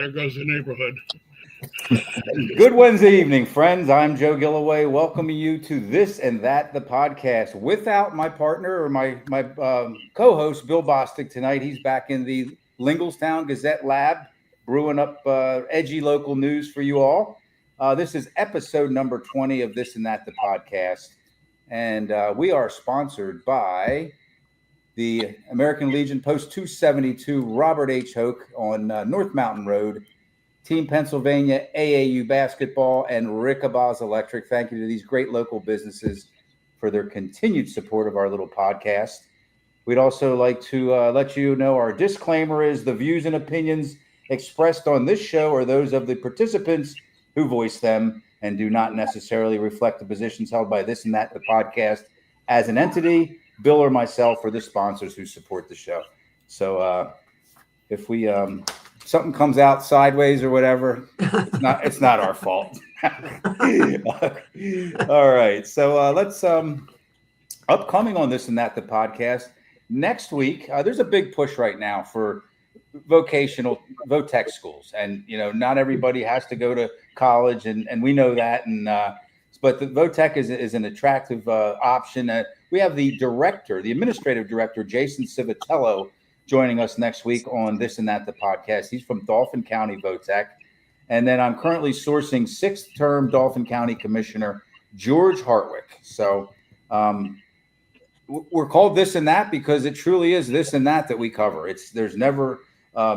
There goes the neighborhood. Good Wednesday evening, friends. I'm Joe Gillaway, welcoming you to This and That, the podcast. Without my partner or my co-host, Bill Bostic, tonight. He's back in the Lingelstown Gazette Lab, brewing up edgy local news for you all. This is episode number 20 of This and That, the podcast. And we are sponsored by the American Legion Post 272, Robert H. Hoke on North Mountain Road, Team Pennsylvania, AAU Basketball, and Rickabaz Electric. Thank you to these great local businesses for their continued support of our little podcast. We'd also like to let you know our disclaimer is the views and opinions expressed on this show are those of the participants who voice them and do not necessarily reflect the positions held by This and That, the podcast, as an entity, Bill or myself, or the sponsors who support the show. So if we something comes out sideways or whatever, it's not our fault. All right. So let's upcoming on This and That, the podcast. Next week, there's a big push right now for vocational VOTEC schools. And, you know, not everybody has to go to college, and we know that. And but the VOTEC is an attractive option. We have the administrative director, Jason Civitello, joining us next week on This and That, the podcast. He's from Dauphin County VOTEC. And then I'm currently sourcing sixth-term Dauphin County Commissioner George Hartwick. So we're called This and That because it truly is this and that we cover. There's never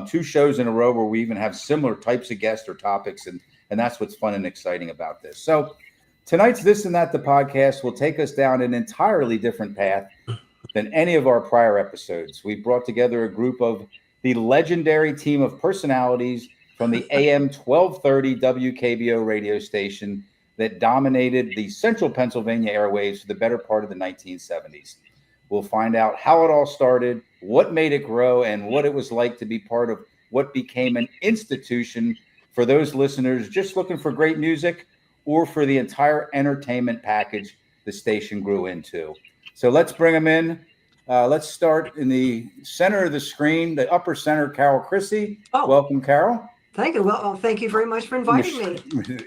two shows in a row where we even have similar types of guests or topics, and that's what's fun and exciting about this. So tonight's This and That, the podcast, will take us down an entirely different path than any of our prior episodes. We brought together a group of the legendary team of personalities from the AM 1230 WKBO radio station that dominated the central Pennsylvania airwaves for the better part of the 1970s. We'll find out how it all started, what made it grow, and what it was like to be part of what became an institution for those listeners just looking for great music or for the entire entertainment package the station grew into. So let's bring them in. Let's start in the center of the screen, the upper center, Carol Chrissy. Oh, welcome, Carol. Thank you. Well, thank you very much for inviting me.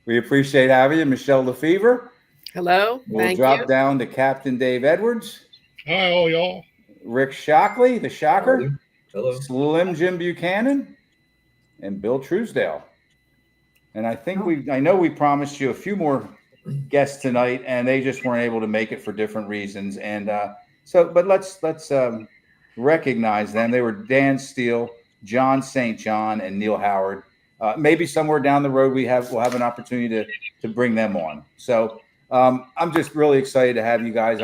We appreciate having you. Michelle Lefevre. Hello. We'll drop down to Captain Dave Edwards. Hi, all y'all. Rick Shockley, the Shocker. Hello. Slim Jim Buchanan. And Bill Truesdale. And I think I know we promised you a few more guests tonight, and they just weren't able to make it for different reasons. And but let's recognize them. They were Dan Steele, John St. John, and Neil Howard. Maybe somewhere down the road we'll have an opportunity to bring them on. So I'm just really excited to have you guys.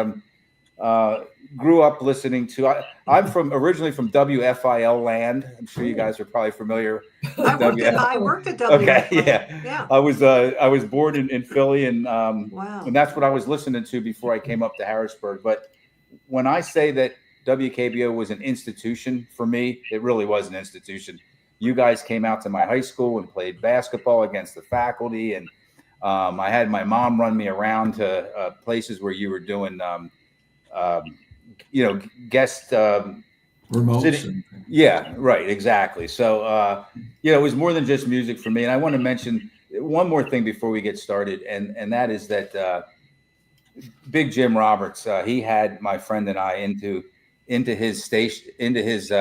Grew up listening to. I'm originally from WFIL land. I'm sure you guys are probably familiar. I worked at WFIL. Okay, yeah. I was born in Philly, and wow. And that's what I was listening to before I came up to Harrisburg. But when I say that WKBO was an institution for me, it really was an institution. You guys came out to my high school and played basketball against the faculty, and I had my mom run me around to places where you were doing. Guest remotes. Yeah, right, exactly. So, it was more than just music for me. And I want to mention one more thing before we get started, and that is that Big Jim Roberts, he had my friend and I into his station, into his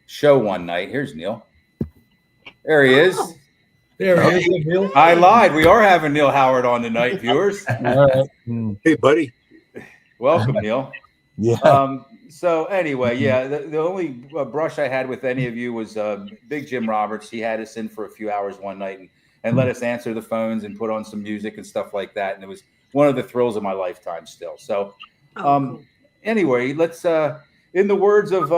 show one night. Here's Neil. There he is. There he is, Neil. I lied. We are having Neil Howard on tonight, viewers. All right. Hey, buddy. Welcome, Neil. Yeah. So anyway, the only brush I had with any of you was Big Jim Roberts. He had us in for a few hours one night and let us answer the phones and put on some music and stuff like that. And it was one of the thrills of my lifetime still. So anyway, let's, in the words of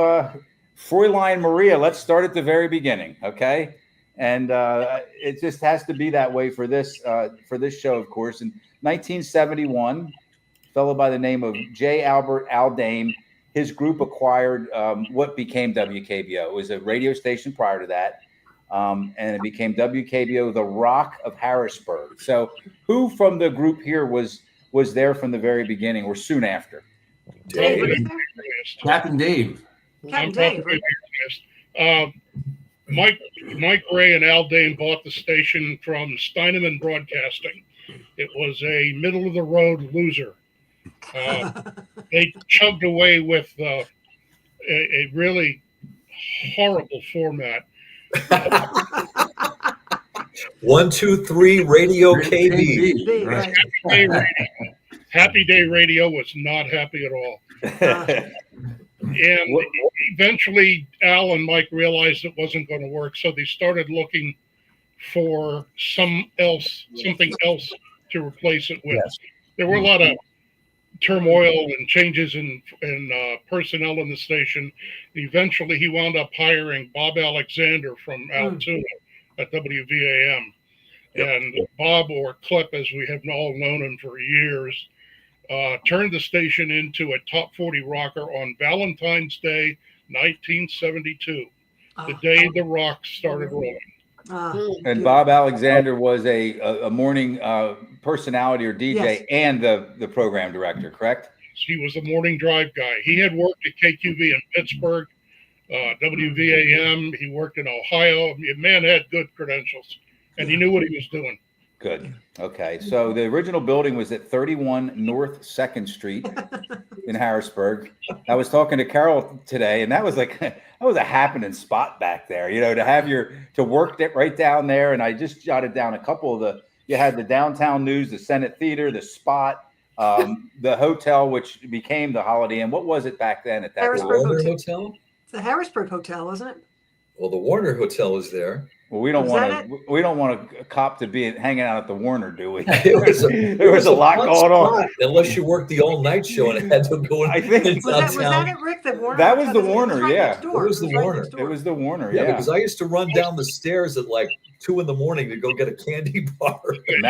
Fräulein Maria, let's start at the very beginning, okay? And it just has to be that way for this show, of course. In 1971, a fellow by the name of J. Albert Aldane, his group acquired what became WKBO. It was a radio station prior to that, and it became WKBO, the Rock of Harrisburg. So who from the group here was there from the very beginning or soon after? Dave. Captain Dave. Captain Dave. Mike Ray and Al Dane bought the station from Steineman Broadcasting. It was a middle of the road loser. They chugged away with a really horrible format. 1, 2, 3 Radio KB. Big, Right. Happy Day Radio was not happy at all. And eventually, Al and Mike realized it wasn't going to work, so they started looking for something else to replace it with. Yes. There were a lot of turmoil and changes in personnel in the station. Eventually, he wound up hiring Bob Alexander from Altoona at WVAM. And Bob, or Clip, as we have all known him for years, turned the station into a top 40 rocker on Valentine's Day, 1972, the day the rock started rolling. And Bob Alexander was a morning personality or DJ Yes. and the program director, correct? He was a morning drive guy. He had worked at KQV in Pittsburgh, WVAM. He worked in Ohio. The man had good credentials, and he knew what he was doing. Good. Okay. So the original building was at 31 North 2nd Street in Harrisburg. I was talking to Carol today, and that was a happening spot back there, to work right down there. And I just jotted down a couple of you had the Downtown News, the Senate Theater, the Spot, the hotel, which became the Holiday Inn. What was it back then at that Harrisburg Warner Hotel. Hotel? It's the Harrisburg Hotel, wasn't it? Well, the Warner Hotel was there. Well, we don't Was want that to. We don't want a cop to be hanging out at the Warner, do we? There was a lot fun going on. spot, unless you worked the all-night show and had to go. I think- in Was that downtown. it, Rick? The Warner? That was Hotel? the It Warner, right yeah. next door. It was the right Warner. next door. It was the Warner, Yeah, yeah. because I used to run down the stairs at like 2 a.m. to go get a candy bar. And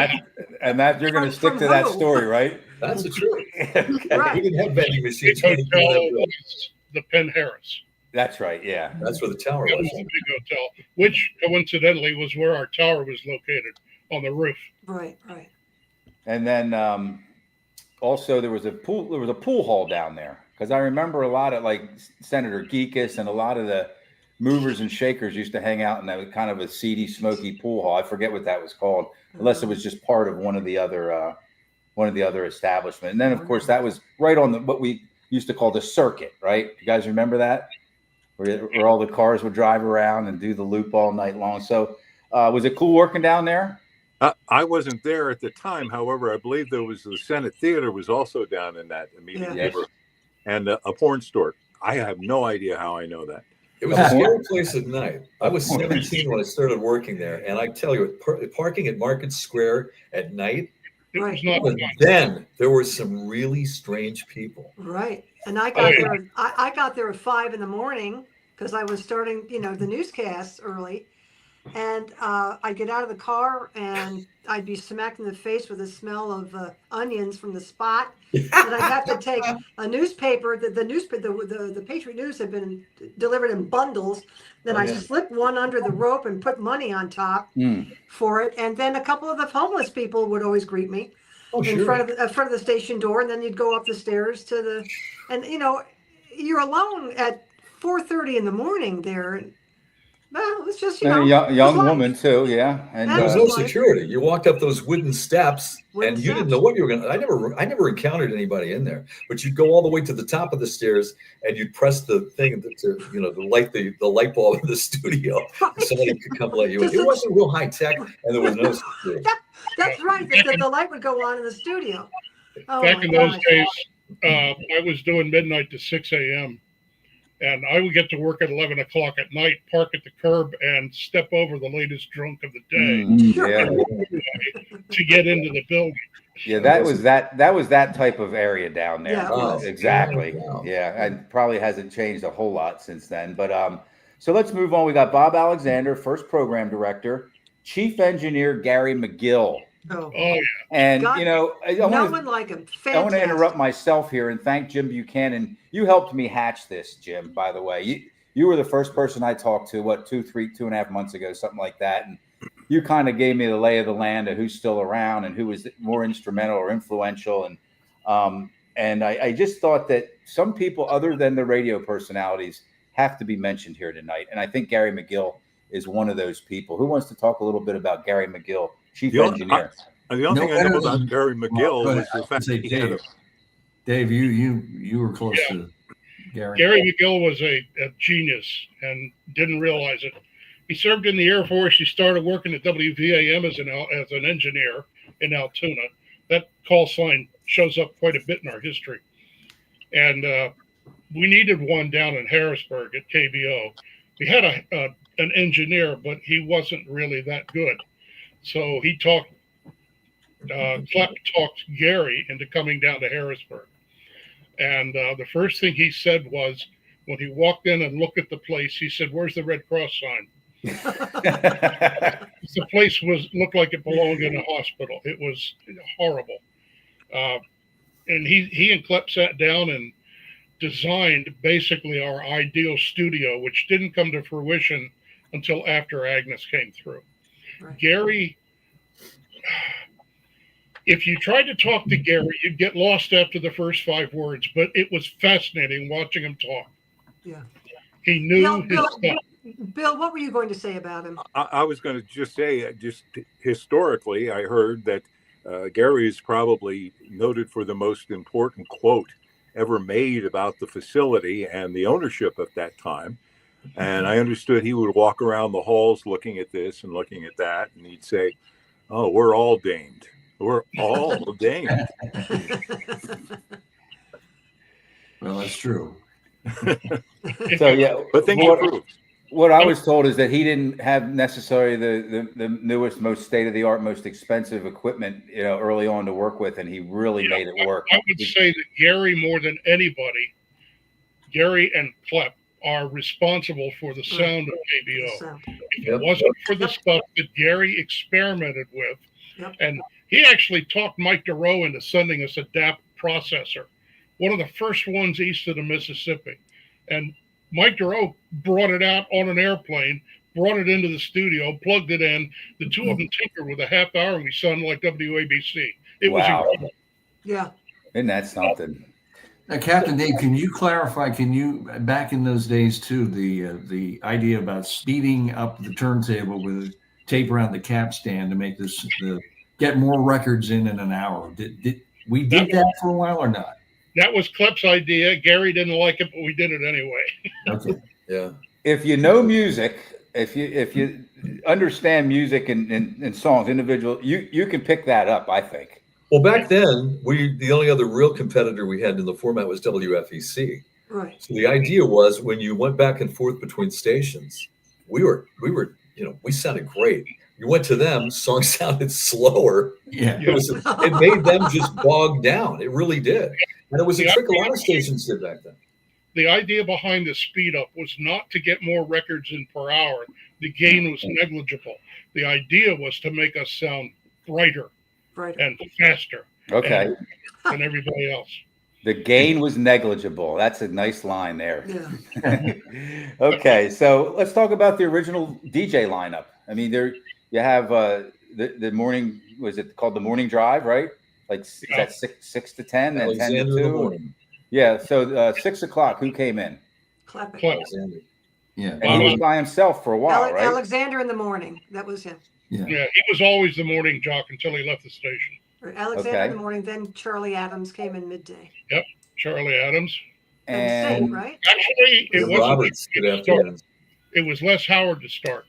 that you're going to stick to that who? story, right? That's the truth. Okay. Right. We didn't have vending machines. The We didn't have hotel that. was the Penn Harris. That's right. Yeah. That's where the tower That was was. the big hotel, which coincidentally was where our tower was located, on the roof. Right. And then also there was a pool hall down there, because I remember a lot of like Senator Geekus and a lot of the movers and shakers used to hang out in that kind of a seedy, smoky pool hall. I forget what that was called, unless it was just part of one of the other establishments. And then of course that was right on what we used to call the circuit, right? You guys remember that? Where all the cars would drive around and do the loop all night long. So was it cool working down there? I wasn't there at the time. However, I believe there was the Senate Theater was also down in that immediate neighborhood, and a porn store. I have no idea how I know that. It was a scary place at night. I was 17 when I started working there, and I tell you, parking at Market Square at night. It was Right. not But fun. then there were some really strange people. Right. And I got there. I got there at 5 a.m. because I was starting, the newscasts early. And I'd get out of the car and I'd be smacked in the face with the smell of onions from the Spot. And I'd have to take a newspaper. The Patriot News had been delivered in bundles. Then I slipped one under the rope and put money on top for it. And then a couple of the homeless people would always greet me in front of the station door. And then you'd go up the stairs and you're alone at 4:30 in the morning there. Well, it's just, And a young woman too, yeah. And There was no security. You walked up those wooden steps, and you didn't know what you were going to. I never encountered anybody in there. But you'd go all the way to the top of the stairs, and you'd press the thing to light the light bulb in the studio. Somebody could come let you in. It wasn't real high tech, and there was no security. That's right. The light would go on in the studio. Oh, Back my in those gosh. days, I was doing midnight to 6 a.m. And I would get to work at 11 o'clock at night, park at the curb, and step over the latest drunk of the day to get into the building. Yeah, that was that type of area down there. Yeah, it was. Exactly. Wow. Yeah, and probably hasn't changed a whole lot since then. But so let's move on. We got Bob Alexander, first program director, chief engineer Gary McGill. Oh, Oh, yeah. And God, no one like him. I want to Fantastic. interrupt myself here and thank Jim Buchanan. You helped me hatch this, Jim, by the way. You were the first person I talked to, 2.5 months ago, something like that. And you kind of gave me the lay of the land of who's still around and who was more instrumental or influential. And I just thought that some people other than the radio personalities have to be mentioned here tonight. And I think Gary McGill is one of those people. Who wants to talk a little bit about Gary McGill, chief The engineer? The only thing I know about Gary McGill was the fact that he had a Dave, you were close to Gary. Gary McGill was a genius and didn't realize it. He served in the Air Force. He started working at WVAM as an engineer in Altoona. That call sign shows up quite a bit in our history. And we needed one down in Harrisburg at KBO. We had an engineer, but he wasn't really that good. So he talked Gary into coming down to Harrisburg. And the first thing he said was, when he walked in and looked at the place, he said, "Where's the Red Cross sign?" The place looked like it belonged in a hospital. It was horrible. And he and Klepp sat down and designed basically our ideal studio, which didn't come to fruition until after Agnes came through. Right. Gary, if you tried to talk to Gary, you'd get lost after the first 5 words, but it was fascinating watching him talk. Yeah. He knew his stuff. Bill, what were you going to say about him? I was going to just say, just historically, I heard that Gary is probably noted for the most important quote ever made about the facility and the ownership at that time. And I understood he would walk around the halls looking at this and looking at that, and he'd say, "Oh, we're all dinged. We're all dinged." Well, that's true. So yeah, but things improved. What I was told is that he didn't have necessarily the newest, most state-of-the-art, most expensive equipment, early on to work with, and he really made it work. I would say that Gary, more than anybody, Gary and Klepp are responsible for the sound of KBO. If it wasn't for the stuff that Gary experimented with, and he actually talked Mike DeRoe into sending us a DAP processor, one of the first ones east of the Mississippi. And Mike DeRoe brought it out on an airplane, brought it into the studio, plugged it in. The two of them tinkered with a half hour, and we sounded like WABC. It was incredible. Yeah. Isn't that something? Now, Captain Dave, can you clarify, back in those days too, the idea about speeding up the turntable with tape around the cap stand to make get more records in an hour? Did we did that for a while or not? That was Klepp's idea. Gary didn't like it, but we did it anyway. Okay. Yeah. If you know music, if you understand music and songs, individual, you can pick that up, I think. Well, back then, the only other real competitor we had in the format was WFEC. Right. So the idea was, when you went back and forth between stations, we sounded great. You went to them, songs sounded slower. Yeah. It made them just bog down. It really did. And it was a trick a lot of stations did back then. The idea behind the speed up was not to get more records in per hour. The gain was negligible. The idea was to make us sound brighter and faster. Okay. Than everybody else. The gain was negligible. That's a nice line there. Yeah. Okay, so let's talk about the original DJ lineup. I mean, you have the morning. Was it called the morning drive? Right? Like is that 6 to 10 and 10 to 2? Yeah. So 6 o'clock. Who came in? Klepp. Alexander. Yeah. And he was by himself for a while, right? Alexander in the morning. That was him. Yeah, he was always the morning jock until he left the station. Alexander in the morning. Then Charlie Adams came in midday. Yep, Charlie Adams. And Sting, right? Actually, it wasn't. Roberts, good afternoon. It was Les Howard to start.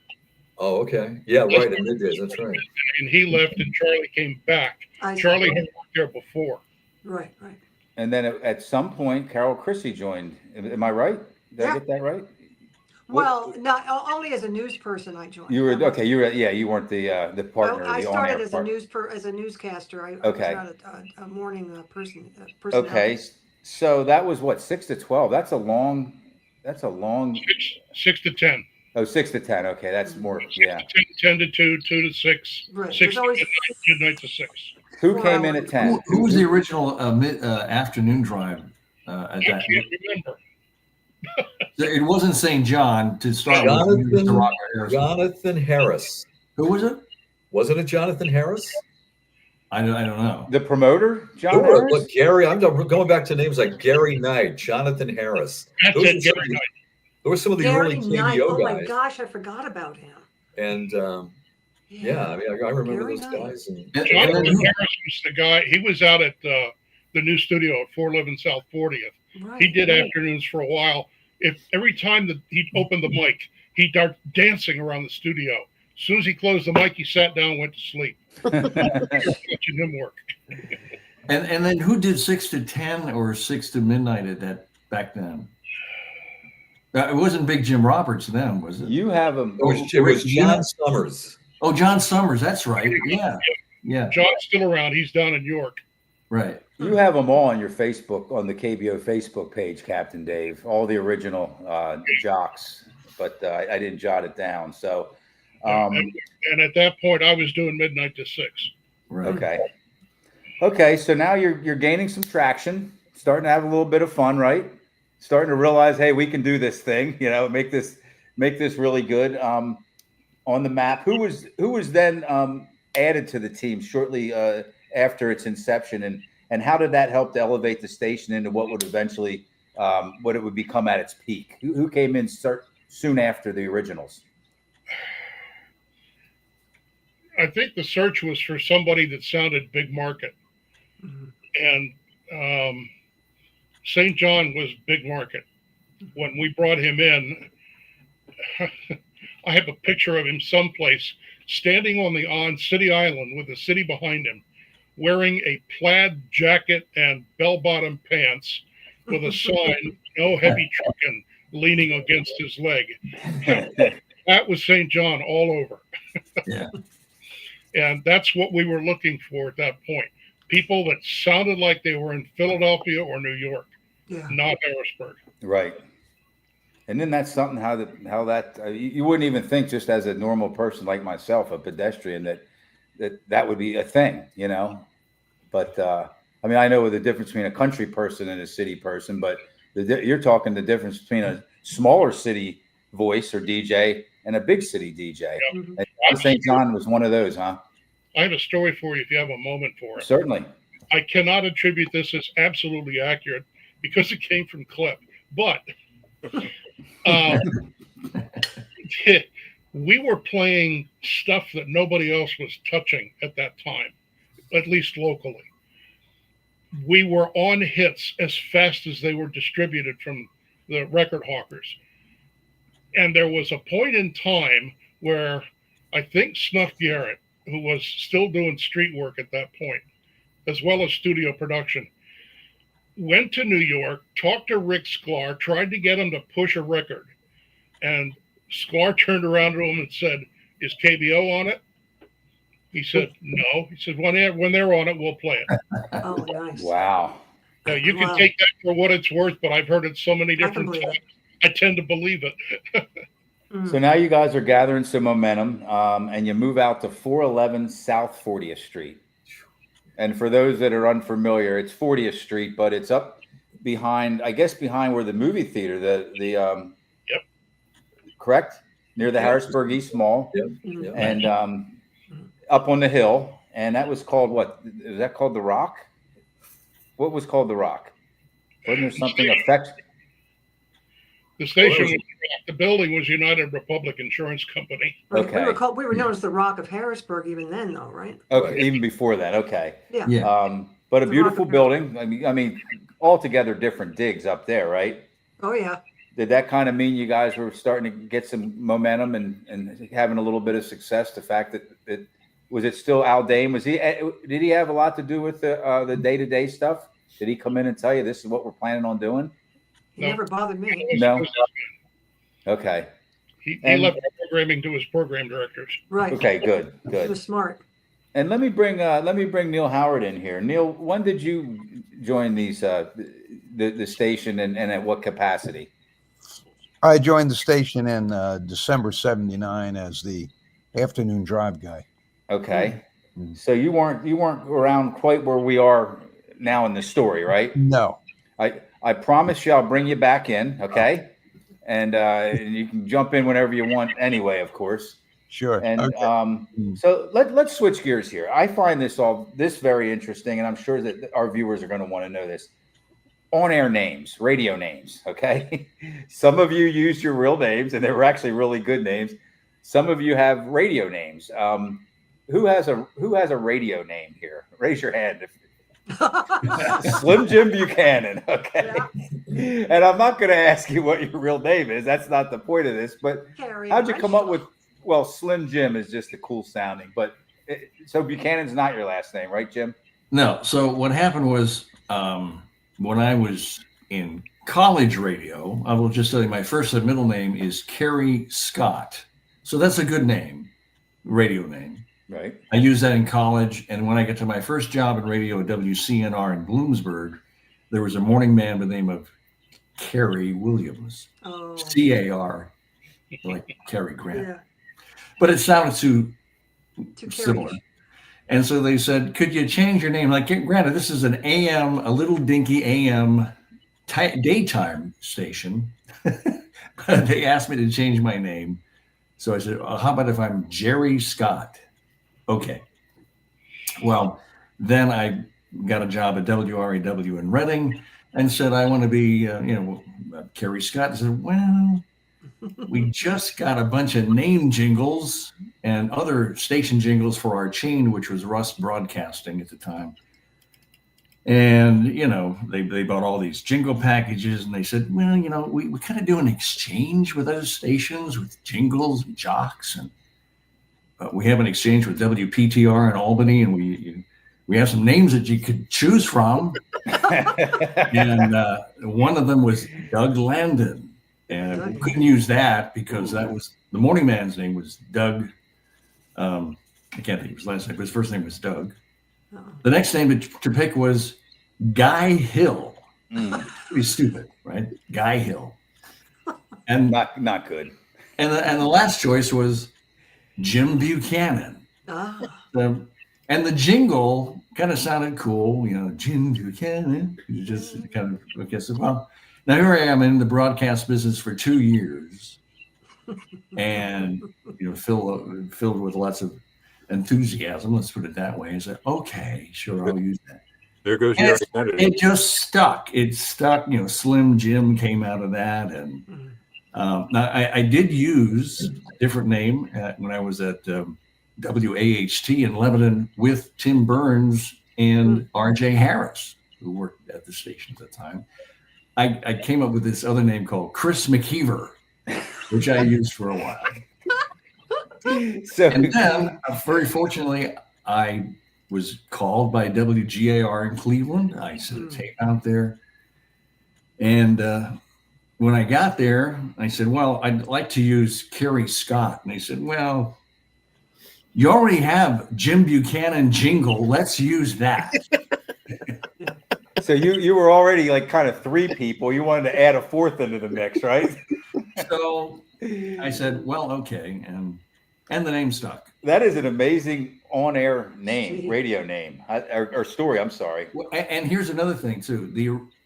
Oh, okay. Yeah, right. In middays. That's right. And he left, and Charlie came back. Charlie had worked there before. Right. And then at some point, Carol Chrissy joined. Am I right? Did I get that right? Well, not only as a news person I joined. You were okay. You weren't the partner. I started as a newscaster. I was not a morning person. Okay, so that was what, 6 to 12. That's a long. 6 to 10. Oh, 6 to 10. Okay, that's more. 10 to 2, 2 to 6, right. 6 to midnight to 6. Who came in at 10? Who was the original afternoon drive at I that? can't remember. It wasn't St. John to start with. Jonathan Harris. Who was it? Wasn't it Jonathan Harris? I don't know. The promoter, John Harris? Look, Gary, I'm going back to names like Gary Knight, Jonathan Harris. That's it, Gary Knight. There were some of the Gary early Knight. KBO Oh my guys, gosh, I forgot about him. and yeah, I mean, I remember Gary those Knight. guys. And Oh, Jonathan Harris was the guy. He was out at the new studio at 411 South 40th. Right. He did afternoons for a while. If every time that he'd open the mic, he'd start dancing around the studio. As soon as he closed the mic, he sat down and went to sleep. Watching him work. And then who did 6 to 10 or 6 to midnight at that back then? It wasn't Big Jim Roberts then, was it? You have him. it was John Summers. Oh, John Summers. That's right. Yeah. John's still around. He's down in York. Right. You have them all on your Facebook, on the KBO Facebook page, Captain Dave, all the original jocks, but I didn't jot it down. So, and at that point, I was doing midnight to 6. Right. Okay. So now you're gaining some traction, starting to have a little bit of fun, right? Starting to realize, hey, we can do this thing, make this really good. On the map, who was then added to the team shortly after its inception, and how did that help to elevate the station into what would eventually what it would become at its peak? Who came in soon after the originals? I think the search was for somebody that sounded big market, and St. John was big market. When we brought him in, I have a picture of him someplace standing on City Island with the city behind him, wearing a plaid jacket and bell-bottom pants with a sign, "No heavy trucking," leaning against his leg. That was St. John all over. Yeah. And that's what we were looking for at that point. People that sounded like they were in Philadelphia or New York, not Harrisburg. Right. And then that's something how that you wouldn't even think, just as a normal person like myself, a pedestrian, that would be a thing, But I mean, I know the difference between a country person and a city person, but you're talking the difference between a smaller city voice or DJ and a big city DJ. Yep. And St. John was one of those, huh? I have a story for you if you have a moment for it. Certainly. I cannot attribute this as absolutely accurate because it came from Clip, but we were playing stuff that nobody else was touching at that time, at least locally. We were on hits as fast as they were distributed from the record hawkers. And there was a point in time where I think Snuff Garrett, who was still doing street work at that point, as well as studio production, went to New York, talked to Rick Sklar, tried to get him to push a record. And Sklar turned around to him and said, "Is KBO on it?" He said, "No." He said, when they're on it, we'll play it. Oh, nice. Wow. Now, you can take that for what it's worth, but I've heard it so many different times. I tend to believe it. So now you guys are gathering some momentum, and you move out to 411 South 40th Street. And for those that are unfamiliar, it's 40th Street, but it's up behind where the movie theater, the Yep. Correct? Near the Harrisburg East Mall. Yep. And up on the hill. And that was called what? Is that called The Rock? What was called The Rock? Wasn't there something affect? The station, the building was United Republic Insurance Company. Right. Okay. We were known as the Rock of Harrisburg even then, though, right? Okay, even before that. Okay. Yeah. But a The beautiful Rock of building. I mean, altogether different digs up there, right? Oh, yeah. Did that kind of mean you guys were starting to get some momentum and having a little bit of success? The fact that was it still Al Dame? Did he have a lot to do with the day-to-day stuff? Did he come in and tell you this is what we're planning on doing? He never bothered me. No. Okay. He left programming to his program directors. Right. Okay. Good. He was smart. And let me bring Neil Howard in here. Neil, when did you join these the station and at what capacity? I joined the station in December '79 as the afternoon drive guy. Okay. So you weren't around quite where we are now in the story, right? No. I promise you I'll bring you back in, okay? And you can jump in whenever you want anyway, of course. Sure. And okay. So let's switch gears here. I find this very interesting, and I'm sure that our viewers are going to want to know this. on-air names, radio names. Okay, some of you used your real names, and they were actually really good names. Some of you have radio names. Who has a radio name here? Raise your hand. Slim Jim Buchanan. Okay, Yeah. and I'm not going to ask you what your real name is. That's not the point of this. But Carrie how'd you come up Bradshaw. with? Well, Slim Jim is just a cool sounding, but so Buchanan's not your last name, right, Jim? No. So what happened was when I was in college radio, I will just tell you my first and middle name is Kerry Scott. So that's a good name, radio name. Right. I used that in college. And when I got to my first job in radio at WCNR in Bloomsburg, there was a morning man by the name of Carrie Williams, Oh. C-A-R, like Cary Grant. Yeah. But it sounded too Two similar. Carries. And so they said, could you change your name? Like, granted, this is an AM, a little dinky AM daytime station. But they asked me to change my name. So I said, how about if I'm Jerry Scott? Okay. Well, then I got a job at WRAW in Reading and said, I want to be, Kerry Scott. I said, well, we just got a bunch of name jingles and other station jingles for our chain, which was Rust Broadcasting at the time. And, they bought all these jingle packages and they said, well, we kind of do an exchange with other stations with jingles and jocks. And we have an exchange with WPTR in Albany, and we have some names that you could choose from. And one of them was Doug Landon. And we couldn't use that because that was the morning man's name was Doug. I can't think of his last name, but his first name was Doug. Oh. The next name to pick was Guy Hill. Pretty stupid, right? Guy Hill. And not good. And the last choice was Jim Buchanan. Oh. And the jingle kind of sounded cool, Jim Buchanan. You just kind of, I guess, well. Now here I am in the broadcast business for 2 years, and filled with lots of enthusiasm. Let's put it that way. I said, okay, sure, I'll use that. There goes your identity. It just stuck. It stuck. Slim Jim came out of that, and now I did use a different name when I was at WAHT in Lebanon with Tim Burns and R.J. Harris, who worked at the station at the time. I came up with this other name called Chris McKeever, which I used for a while. And then, very fortunately, I was called by WGAR in Cleveland. I sent a tape out there. And when I got there, I said, well, I'd like to use Kerry Scott. And they said, well, you already have Jim Buchanan jingle. Let's use that. So you were already like kind of three people. You wanted to add a fourth into the mix, right? So I said, well, okay. And the name stuck. That is an amazing on-air name, radio name, or story. I'm sorry. Well, and here's another thing, too.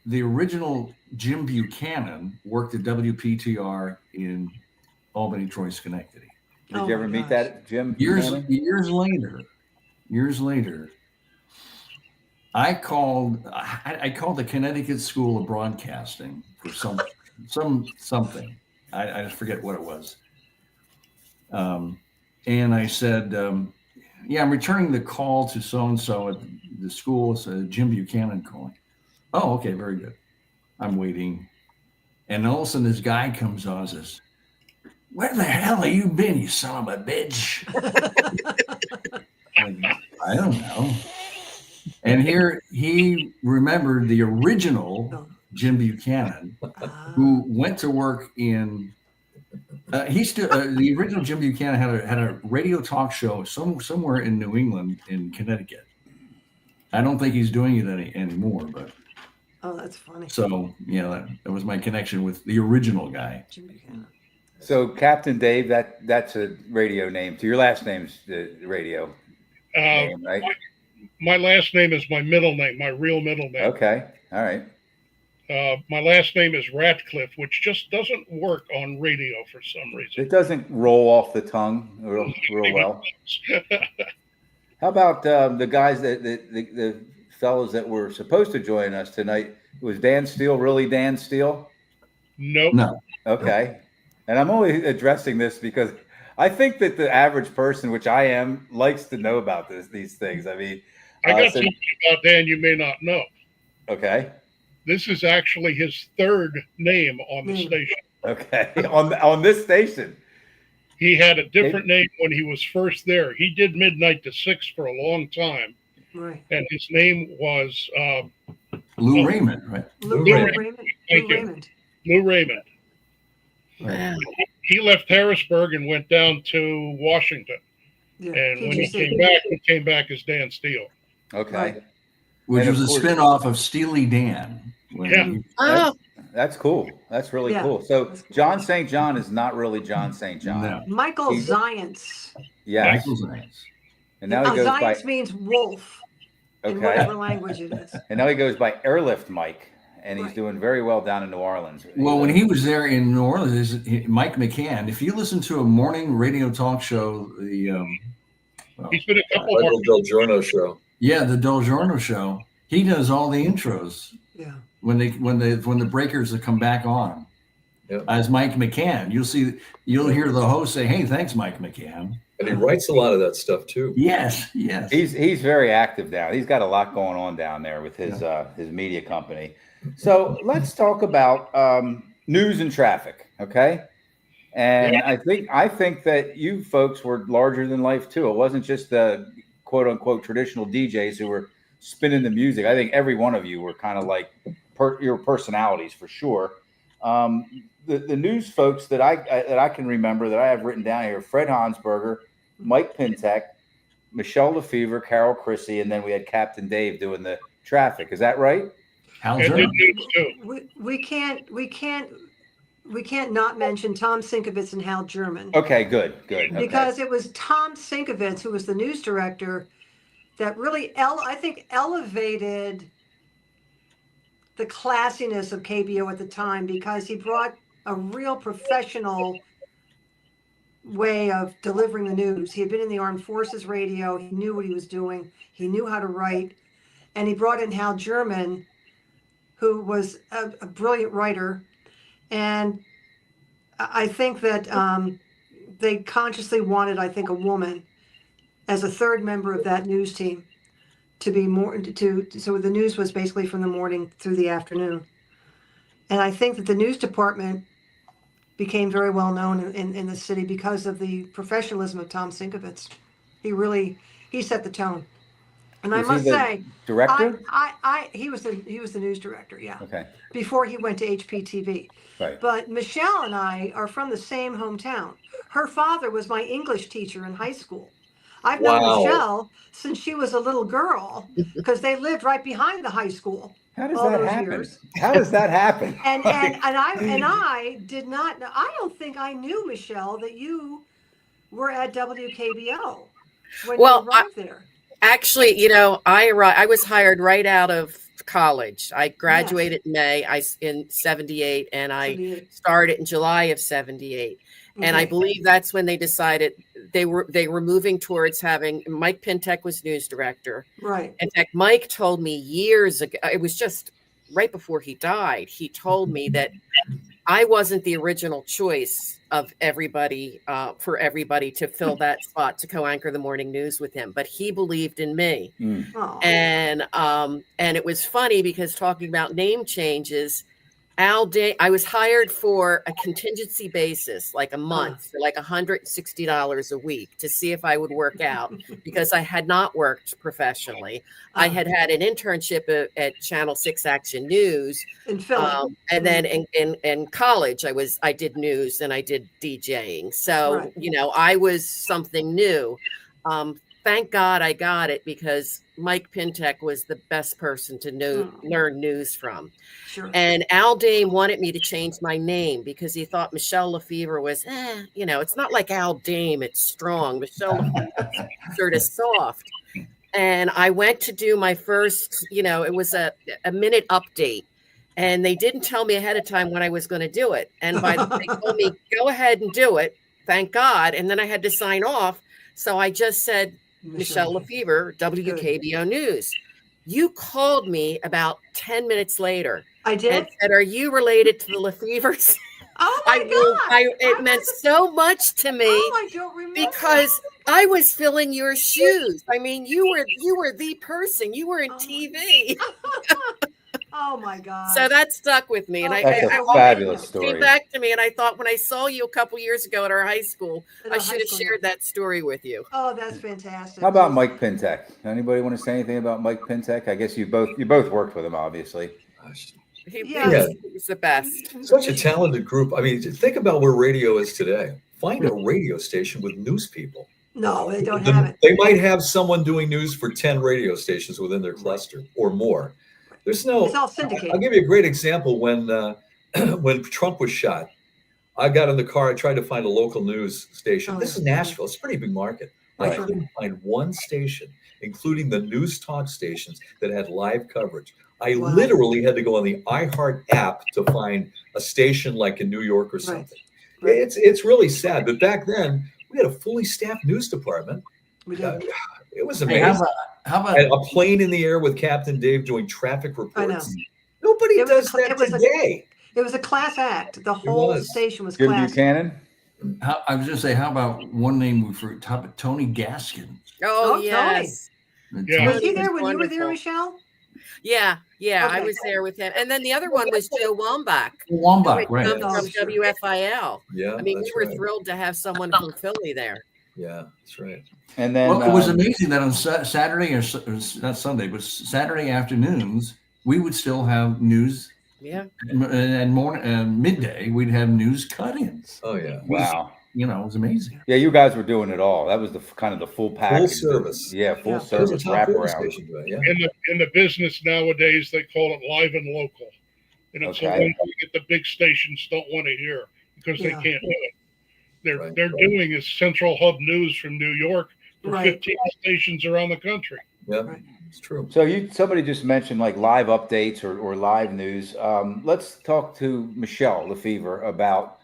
The original Jim Buchanan worked at WPTR in Albany, Troy, Schenectady. Did you ever meet that Jim? Years later, I called the Connecticut School of Broadcasting for something. I forget what it was. And I said, yeah, I'm returning the call to so-and-so at the school. It's Jim Buchanan calling. Oh, okay, very good. I'm waiting. And all of a sudden this guy comes on and says, where the hell have you been, you son of a bitch? I don't know. And here he remembered the original Jim Buchanan, who went to work in. The original Jim Buchanan had a radio talk show somewhere in New England, in Connecticut. I don't think he's doing it anymore, but. Oh, that's funny. So yeah, that was my connection with the original guy. Jim Buchanan. So Captain Dave, that's a radio name. So your last name's the radio name, right? My last name is my middle name, my real middle name. Okay, all right. My last name is Ratcliffe, which just doesn't work on radio for some reason. It doesn't roll off the tongue real well. How about the guys the fellows that were supposed to join us tonight? Was Dan Steele really Dan Steele? Nope. No. Okay. And I'm only addressing this because I think that the average person, which I am, likes to know about these things. I mean, I got something about Dan you may not know. Okay. This is actually his third name on the station. Okay. On this station. He had a different name when he was first there. He did midnight to 6 for a long time. Right. And his name was Lou Raymond, right? Lou Raymond. Raymond. Thank Lou you. Raymond. Lou Raymond. Right. He left Harrisburg and went down to Washington. Yeah. And when he PGC. came back as Dan Steele. Okay. Right. Which And was of a course- spin-off of Steely Dan. That's cool. That's really Yeah, cool. So that's cool. John St. John is not really John St. John. No. Michael He's- Zients. Yes. Michael Zients. And now he goes by Zients means wolf in okay. whatever language it is. And now he goes by Airlift Mike, and he's Right. doing very well down in New Orleans. Well, when he was there in New Orleans, Mike McCann, if you listen to a morning radio talk show, He's been a couple of Michael Del Giorno show. the Del Giorno show, he does all the intros Yeah. when the breakers come back on. Yep. As Mike McCann, you'll hear the host say, "Hey, thanks, Mike McCann." And he writes a lot of that stuff too. Yes. He's very active down. He's got a lot going on down there with his media company. So let's talk about news and traffic, okay? And I think that you folks were larger than life too. It wasn't just the quote unquote traditional DJs who were spinning the music. I think every one of you were kind of like your personalities for sure. The news folks that I can remember that I have written down here: Fred Hansberger, Mike Pintek, Michelle Lefevre, Carol Chrissy, and then we had Captain Dave doing the traffic. Is that right? Hal and German. did news too. We can't not mention Tom Sinkovitz and Hal German. Okay, good. Okay. Because it was Tom Sinkovitz, who was the news director, that really I think elevated the classiness of KBO at the time, because he brought a real professional way of delivering the news. He had been in the Armed Forces radio. He knew what he was doing. He knew how to write. And he brought in Hal German, who was a brilliant writer. And I think that they consciously wanted, I think, a woman as a third member of that news team to be more so the news was basically from the morning through the afternoon. And I think that the news department became very well known in the city because of the professionalism of Tom Sinkovitz. He set the tone. And I must say, director? He was the news director, yeah. Okay. Before he went to HPTV. Right. But Michelle and I are from the same hometown. Her father was my English teacher in high school. I've known Michelle since she was a little girl, because they lived right behind the high school. How does that happen? How does that happen? And I did not know. I don't think I knew, Michelle, that you were at WKBO when you arrived there. Actually, I was hired right out of college. I graduated in May in 78, and I started in July of 78. Okay. And I believe that's when they decided they were moving towards having Mike Pintek was news director. Right. In fact, Mike told me years ago, it was just right before he died, he told me that I wasn't the original choice of everybody for everybody to fill that spot to co-anchor the morning news with him, but he believed in me. And it was funny because talking about name changes, I was hired for a contingency basis, like a month, for like $160 a week to see if I would work out, because I had not worked professionally. I had had an internship at Channel 6 Action News in Philly, and then in college I did news and I did DJing. So I was something new. Thank God I got it, because Mike Pintek was the best person to learn news from. Sure. And Al Dame wanted me to change my name because he thought Michelle Lefevre was, it's not like Al Dame, it's strong. Michelle Lefevre is sort of soft. And I went to do my first, it was a minute update. And they didn't tell me ahead of time when I was going to do it. And they told me, go ahead and do it. Thank God. And then I had to sign off. So I just said, Michelle Lefevre, WKBO News. You called me about 10 minutes later I did. and said, "Are you related to the Lefevers?" Oh my God! It meant so much to me. Oh, I don't remember. Because I was filling your shoes. I mean, you were the person. You were in TV. Oh my God! So that stuck with me, and That's a I fabulous came story. back to me, and I thought when I saw you a couple years ago at our high school, I should have shared that story with you. Oh, that's fantastic. How about Mike Pintek? Anybody want to say anything about Mike Pintek? I guess you both worked with him, obviously. He's the best. Such a talented group. I mean, think about where radio is today. Find a radio station with news people. No, they don't have it. They might have someone doing news for 10 radio stations within their cluster or more. There's no. It's all syndicated. I'll give you a great example. When when Trump was shot, I got in the car. I tried to find a local news station. This is Nashville. It's a pretty big market. I couldn't find one station, including the news talk stations, that had live coverage. I literally had to go on the iHeart app to find a station like in New York or something. Right. It's really sad. But back then, we had a fully staffed news department. We did. It was amazing. How about a plane in the air with Captain Dave doing traffic reports? I know. Nobody does that today. It was a class act. The whole station was Jim class. Buchanan. I was going to say, how about one name we forgot? Tony Gaskin. Oh yes. Yeah. Was he there when you were there, Michelle? Yeah, okay. I was there with him. And then the other one was Joe Wambach. Right. From WFIL. Yeah. I mean, we were thrilled to have someone from Philly there. Yeah, that's right. And then it was amazing that on Saturday or not Sunday, but Saturday afternoons, we would still have news. Yeah. And morning, midday, we'd have news cut-ins. Oh yeah. Wow. It was amazing. Yeah, you guys were doing it all. That was the kind of the full package. Full service. Yeah, full service wraparound. Yeah. In the business nowadays, they call it live and local. And it's the one thing that the big stations don't want to hear because they can't do it. They're doing is Central Hub News from New York for 15 stations around the country. Yeah, it's true. So somebody just mentioned like live updates or live news. Let's talk to Michelle Lefevre about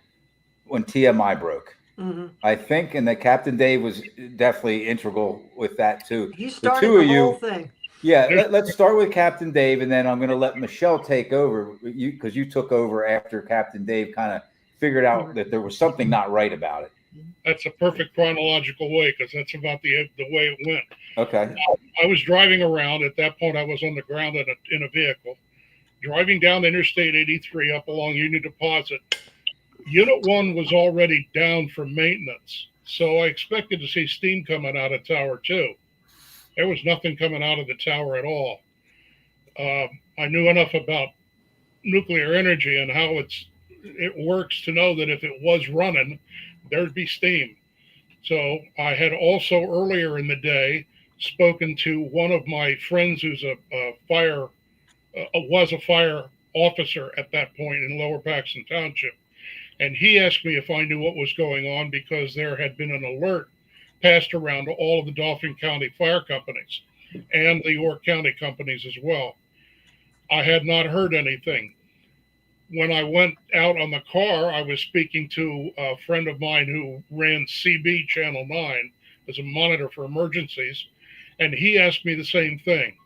when TMI broke. Mm-hmm. I think, and that Captain Dave was definitely integral with that too. You started the whole thing. Yeah, let's start with Captain Dave, and then I'm going to let Michelle take over because you took over after Captain Dave kind of figured out that there was something not right about it. That's a perfect chronological way because that's about the way it went. Okay. I was driving around. At that point, I was on the ground in a vehicle, driving down Interstate 83 up along Union Deposit. Unit 1 was already down for maintenance, so I expected to see steam coming out of Tower 2. There was nothing coming out of the tower at all. I knew enough about nuclear energy and how it works to know that if it was running, there'd be steam. So I had also earlier in the day spoken to one of my friends who's was a fire officer at that point in Lower Paxton Township. And he asked me if I knew what was going on because there had been an alert passed around to all of the Dauphin County fire companies and the York County companies as well. I had not heard anything. When I went out on the car, I was speaking to a friend of mine who ran CB Channel 9 as a monitor for emergencies, and he asked me the same thing.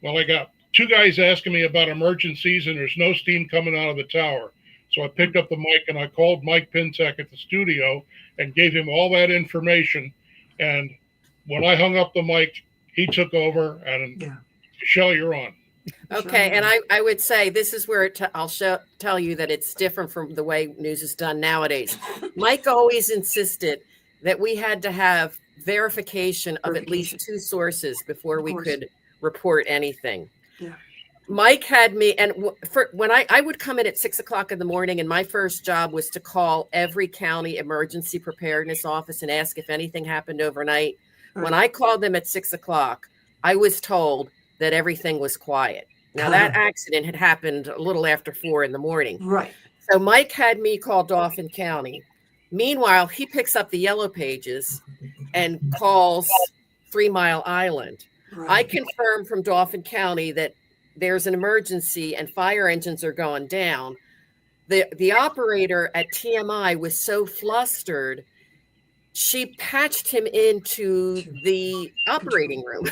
Well, I got two guys asking me about emergencies, and there's no steam coming out of the tower. So I picked up the mic and I called Mike Pintek at the studio and gave him all that information. And when I hung up the mic, he took over. And Michelle, you're on. Okay, and I would say this is where I'll tell you that it's different from the way news is done nowadays. Mike always insisted that we had to have verification of at least two sources before we could report anything. Yeah. Mike had me, and when I would come in at 6 o'clock in the morning, and my first job was to call every county emergency preparedness office and ask if anything happened overnight. Right. When I called them at 6 o'clock, I was told that everything was quiet. Now that accident had happened a little after 4 in the morning. Right. So Mike had me call Dauphin County. Meanwhile, he picks up the yellow pages and calls 3 Mile Island. Right. I confirmed from Dauphin County that there's an emergency and fire engines are going down. The operator at TMI was so flustered, she patched him into the operating room.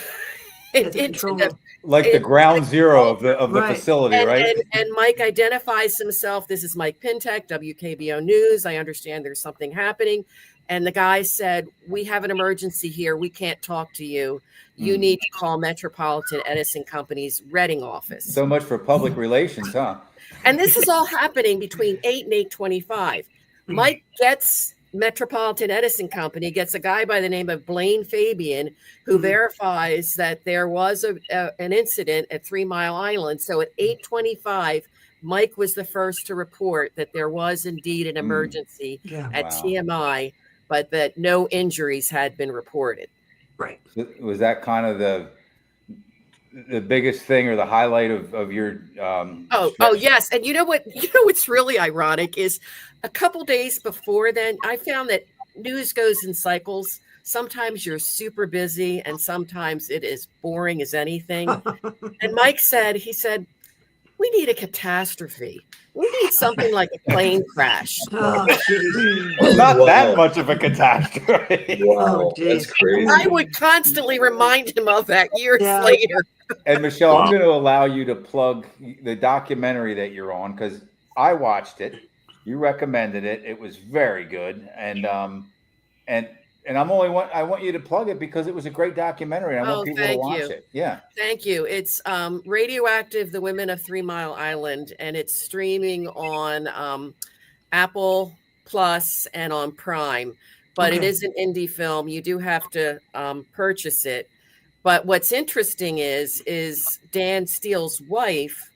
At the control room. Like the ground zero of the Right. facility, right? And Mike identifies himself. This is Mike Pintek, WKBO News. I understand there's something happening. And the guy said, we have an emergency here. We can't talk to you. You need to call Metropolitan Edison Company's Reading office. So much for public relations, huh? And this is all happening between 8 and 8:25. Mike gets Metropolitan Edison Company, gets a guy by the name of Blaine Fabian, who verifies that there was an incident at 3 Mile Island. So at 8:25, Mike was the first to report that there was indeed an emergency at TMI, but that no injuries had been reported. Right. Was that kind of the biggest thing or the highlight of your Oh yes. And you know what's really ironic is a couple days before then, I found that news goes in cycles. Sometimes you're super busy and sometimes it is boring as anything. And Mike said, we need a catastrophe. We need something like a plane crash. Oh, not that much of a catastrophe. Wow, that's crazy. I would constantly remind him of that years later. And Michelle, I'm going to allow you to plug the documentary that you're on because I watched it. You recommended it. It was very good, and I want you to plug it because it was a great documentary. And I want people to watch it. Yeah, thank you. It's Radioactive: The Women of 3 Mile Island, and it's streaming on Apple Plus and on Prime. But it is an indie film. You do have to purchase it. But what's interesting is Dan Steele's wife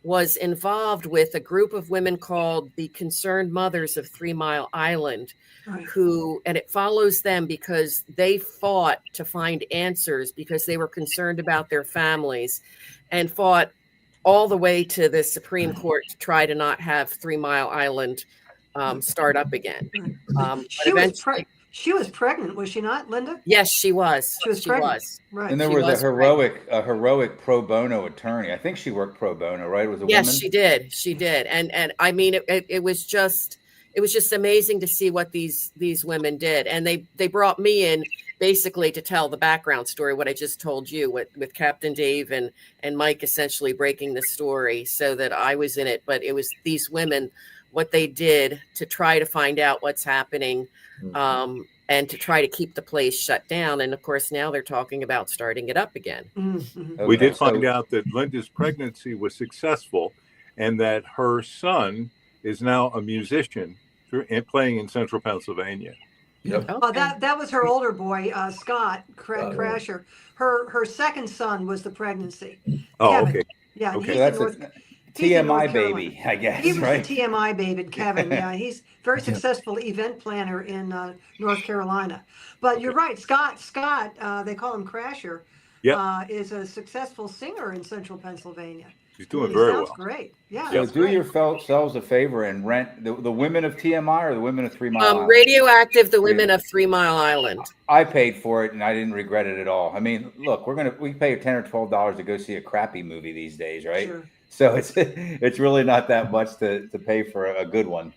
was involved with a group of women called the Concerned Mothers of 3 Mile Island, and it follows them because they fought to find answers because they were concerned about their families and fought all the way to the Supreme Court to try to not have 3 Mile Island start up again. She was pregnant, was she not, Linda? Yes, she was. She was pregnant. Right. And there was a heroic pro bono attorney. I think she worked pro bono, right? It was a woman. Yes, she did. She did. And I mean, it was just amazing to see what these women did. And they brought me in basically to tell the background story, what I just told you with Captain Dave and Mike essentially breaking the story so that I was in it. But it was these women, what they did to try to find out what's happening. And to try to keep the place shut down. And of course, now they're talking about starting it up again. Okay, we did find out that Linda's pregnancy was successful and that her son is now a musician playing in Central Pennsylvania. Yep. Oh, that was her older boy, Scott Crasher. Her second son was the pregnancy. Oh, Kevin. okay. Yeah, okay. he's So that's TMI baby, I guess. He was right? the TMI baby, Kevin. Yeah, he's very successful event planner in North Carolina. But you're right, Scott. They call him Crasher. Is a successful singer in Central Pennsylvania. He's doing very well. Sounds great. Yeah. So do yourselves a favor and rent the women of TMI or the women of 3 Mile Island? Radioactive: The Women of 3 Mile Island. I paid for it and I didn't regret it at all. I mean, look, we pay $10 or $12 to go see a crappy movie these days, right? Sure. So it's really not that much to pay for a good one.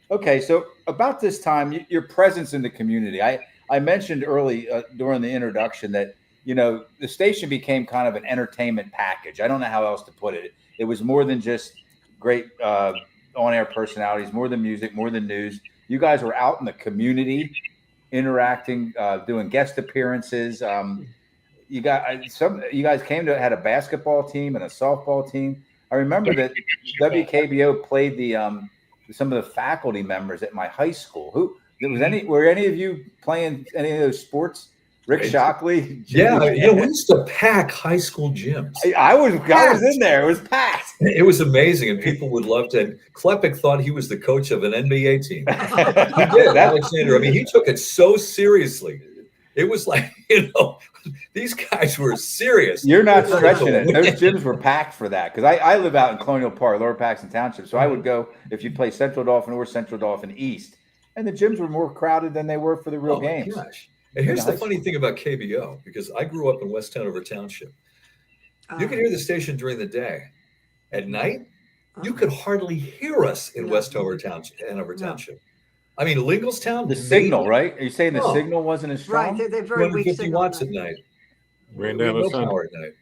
Okay, so about this time, your presence in the community. I mentioned early during the introduction that the station became kind of an entertainment package. I don't know how else to put it. It was more than just great on-air personalities, more than music, more than news. You guys were out in the community, interacting, doing guest appearances. You guys had a basketball team and a softball team. I remember that WKBO played some of the faculty members at my high school. Were any of you playing any of those sports? Rick Shockley? Yeah, we used to pack high school gyms. I was in there. It was packed. It was amazing, and people would love to. And Klepek thought he was the coach of an NBA team. He did, Alexander. I mean, he took it so seriously. It was like, these guys were serious. You're not stretching it. Those gyms were packed for that because I live out in Colonial Park, Lower Paxton Township. So I would go if you play Central Dauphin or Central Dauphin East, and the gyms were more crowded than they were for the real games. Gosh. And here's the funny thing about KBO, because I grew up in West Hanover Township. You could hear the station during the day. At night, you could hardly hear us in West Hanover Township. I mean, Linglestown. The signal, right? Are you saying the signal wasn't as strong? Right, they're very weak 250 watts at night. Ran We had down no a Sunday. power at night.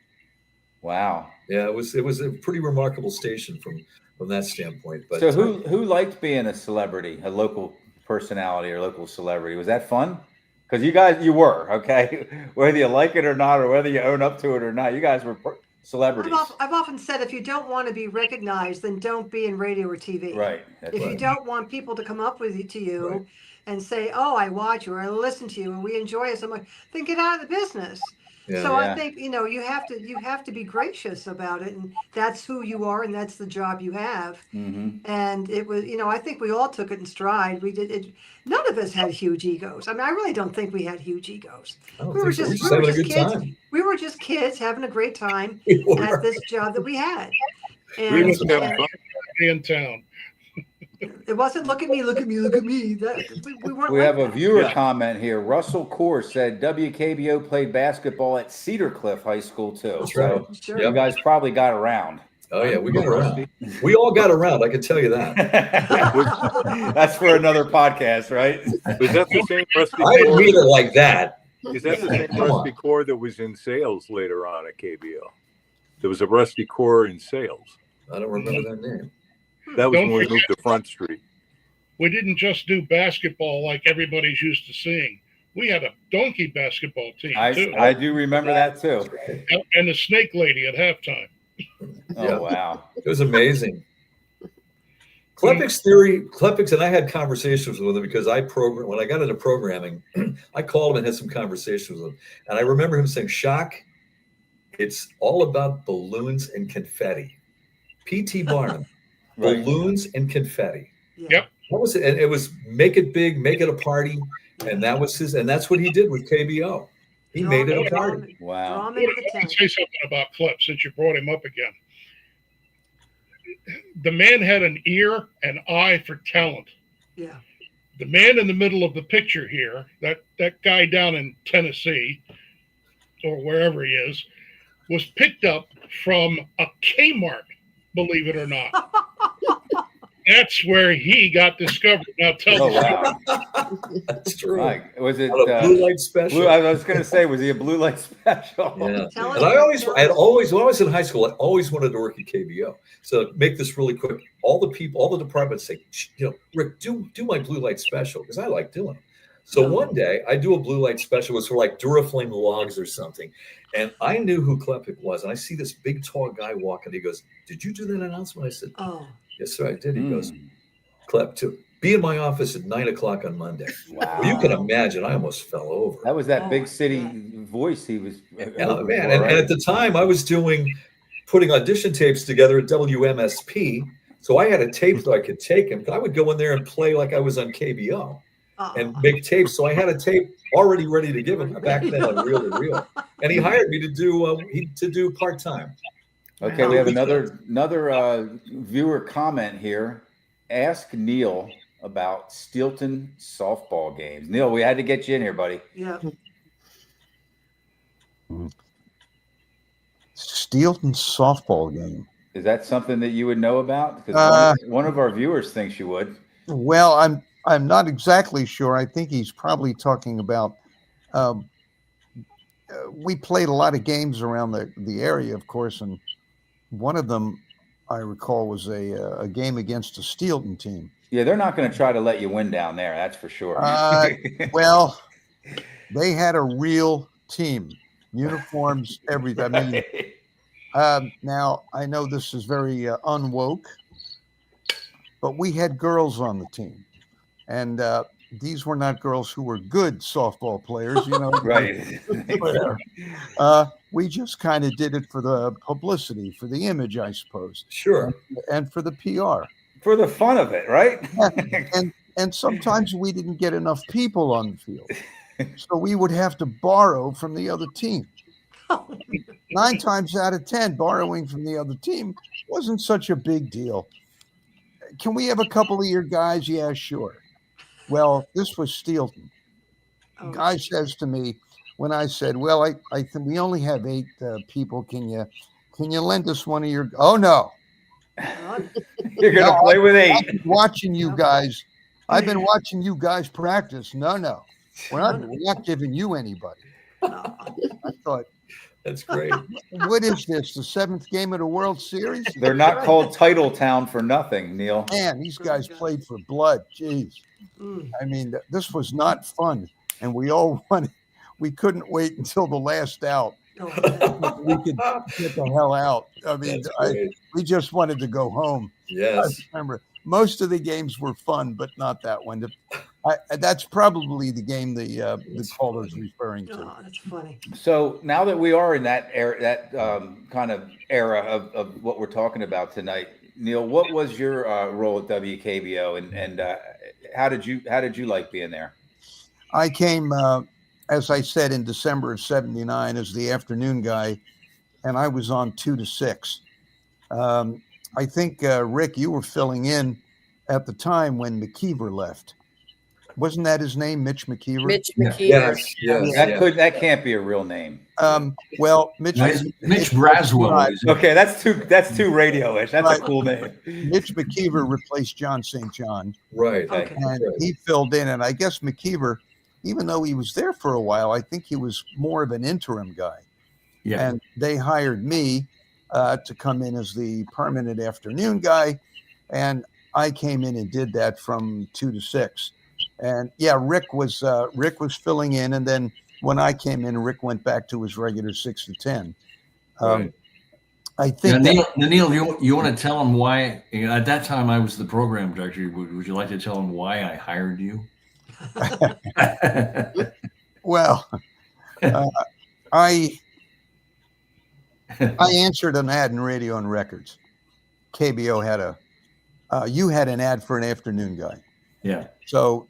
Wow. Yeah, it was a pretty remarkable station from that standpoint. But So who liked being a celebrity, a local personality or local celebrity? Was that fun? Because you were, okay, whether you like it or not, or whether you own up to it or not, you guys were celebrities. I've often said if you don't want to be recognized, then don't be in radio or TV. Right. That's If you right. don't want people to come up with you to you Right. and say, "Oh, I watch you," or "I listen to you," and we enjoy it so much, then get out of the business. Yeah. So Yeah. I think you have to be gracious about it, and that's who you are, and that's the job you have. Mm-hmm. And it was, I think we all took it in stride. We did it. None of us had huge egos. I mean, I really don't think we had huge egos. I don't We were think so. We're just just having a good kids. time. We were just kids having a great time We were. at this job that we had. We were And, just having and fun. In town. it wasn't look at me, look at me, look at me. We weren't We like have a that. viewer Yeah. comment here. Russell Core said WKBO played basketball at Cedar Cliff High School too. That's So right. Sure. you guys probably got around. Oh yeah, we got around. We all got around. I can tell you that. That's for another podcast, right? Was that the same Rusty I didn't Core? mean it like that. Is that the same Come on. Rusty Core that was in sales later on at KBO? There was a Rusty Core in sales. I don't remember that name. That was Don't when we forget- moved to Front Street. We didn't just do basketball like everybody's used to seeing. We had a donkey basketball team too, I do remember that too. and the snake lady at halftime. Oh Yeah. wow. It was amazing. Klepek's, and I had conversations with him because when I got into programming, I called him and had some conversations with him. And I remember him saying, Shock, it's all about balloons and confetti. P.T. Barnum, Right. balloons and confetti. Yeah. Yep. That was it. And it was make it big, make it a party. And that's what he did with KBO. He made it a party. Wow. Draw 'em into the Let me tent. say something about Clip since you brought him up again. The man had an ear and eye for talent. Yeah. The man in the middle of the picture here, that guy down in Tennessee or wherever he is, was picked up from a Kmart, believe it or not. That's where he got discovered. Now tell Oh me, wow. That's true. Like, was it On a blue light special. I was going to say, was he a blue light special? Yeah. Tell And us- I always, tell I had us. always, when I was in high school, I always wanted to work at KBO. So make this really quick. All the people, all the departments say, Rick, do my blue light special because I like doing it. So one day I do a blue light special. It was for like Duraflame logs or something. And I knew who Klepek was. And I see this big, tall guy walking. He goes, did you do that announcement? I said, Oh, yes, sir, I did. He goes, Mm. Klep, to be in my office at 9:00 on Monday. Wow. Well, you can imagine I almost fell over. That was that Oh, big city yeah. voice he was. Oh, man. And at the time, I was putting audition tapes together at WMSP. So I had a tape that I could take him. I would go in there and play like I was on KBO and make tapes. So I had a tape already ready to give him back then on reel to reel. And he hired me to do part-time. Okay, we have another viewer comment here. Ask Neil about Steelton softball games. Neil, we had to get you in here, buddy. yeah. Steelton softball game. Is that something that you would know about? Because one of our viewers thinks you would. Well, I'm not exactly sure. I think he's probably talking about. We played a lot of games around the area, of course, and one of them I recall was a game against a Steelton team. Yeah, they're not going to try to let you win down there. That's for sure. Well, they had a real team, uniforms, everything. I mean, now I know this is very unwoke, but we had girls on the team, and these were not girls who were good softball players, Right. We just kind of did it for the publicity, for the image, I suppose, Sure. and for the PR. For the fun of it, right? And sometimes we didn't get enough people on the field, so we would have to borrow from the other team. 9 times out of 10, borrowing from the other team wasn't such a big deal. Can we have a couple of your guys? Yeah, sure. Well, this was Steelton. Oh, Guy says to me when I said, "Well, I think we only have 8 people. Can you lend us one of your?" Oh no, God. You're going to play with 8. watching you guys. I've been watching you guys practice. No, we're not giving you anybody. I thought, That's great. what is this? The 7th game of the World Series? They're not called Title Town for nothing, Neil. Man, these guys played for blood. Jeez. Mm. I mean, this was not fun. And we all wanted, we couldn't wait until the last out. Oh, man. We could get the hell out. I mean, That's great. we just wanted to go home. Yes. I remember most of the games were fun, but not that one. That's probably the game the caller's referring to. Oh, that's funny. So now that we are in that era, that kind of era of what we're talking about tonight, Neil, what was your role at WKBO, and how did you like being there? I came, as I said, in December of '79 as the afternoon guy, and I was on 2 to 6. I think Rick, you were filling in at the time when McKeever left. Wasn't that his name, Mitch McKeever? Mitch McKeever. Yes. That can't be a real name. Well, Mitch Braswell. Okay, that's too radio-ish. That's a cool name. Mitch McKeever replaced John St. John. Right. Okay. And he filled in, and I guess McKeever, even though he was there for a while, I think he was more of an interim guy. Yeah. And they hired me to come in as the permanent afternoon guy, and I came in and did that from 2 to 6. And yeah, Rick was filling in, and then when I came in, Rick went back to his regular 6 to 10. Right. I think Neil, you want to tell him why? At that time, I was the program director. Would you like to tell him why I hired you? Well, I answered an ad in Radio and Records. KBO had you had an ad for an afternoon guy. Yeah. So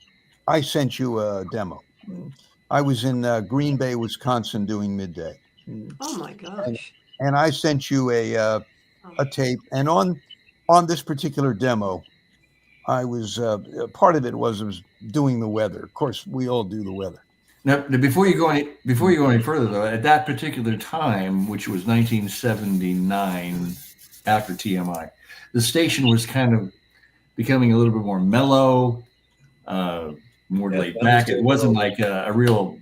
I sent you a demo. I was in Green Bay, Wisconsin doing midday. Oh my gosh. And I sent you a tape. And on this particular demo, I was part of it was doing the weather. Of course, we all do the weather. Now, before you go any further, though, at that particular time, which was 1979, after TMI, the station was kind of becoming a little bit more mellow, more laid back. It wasn't like a real,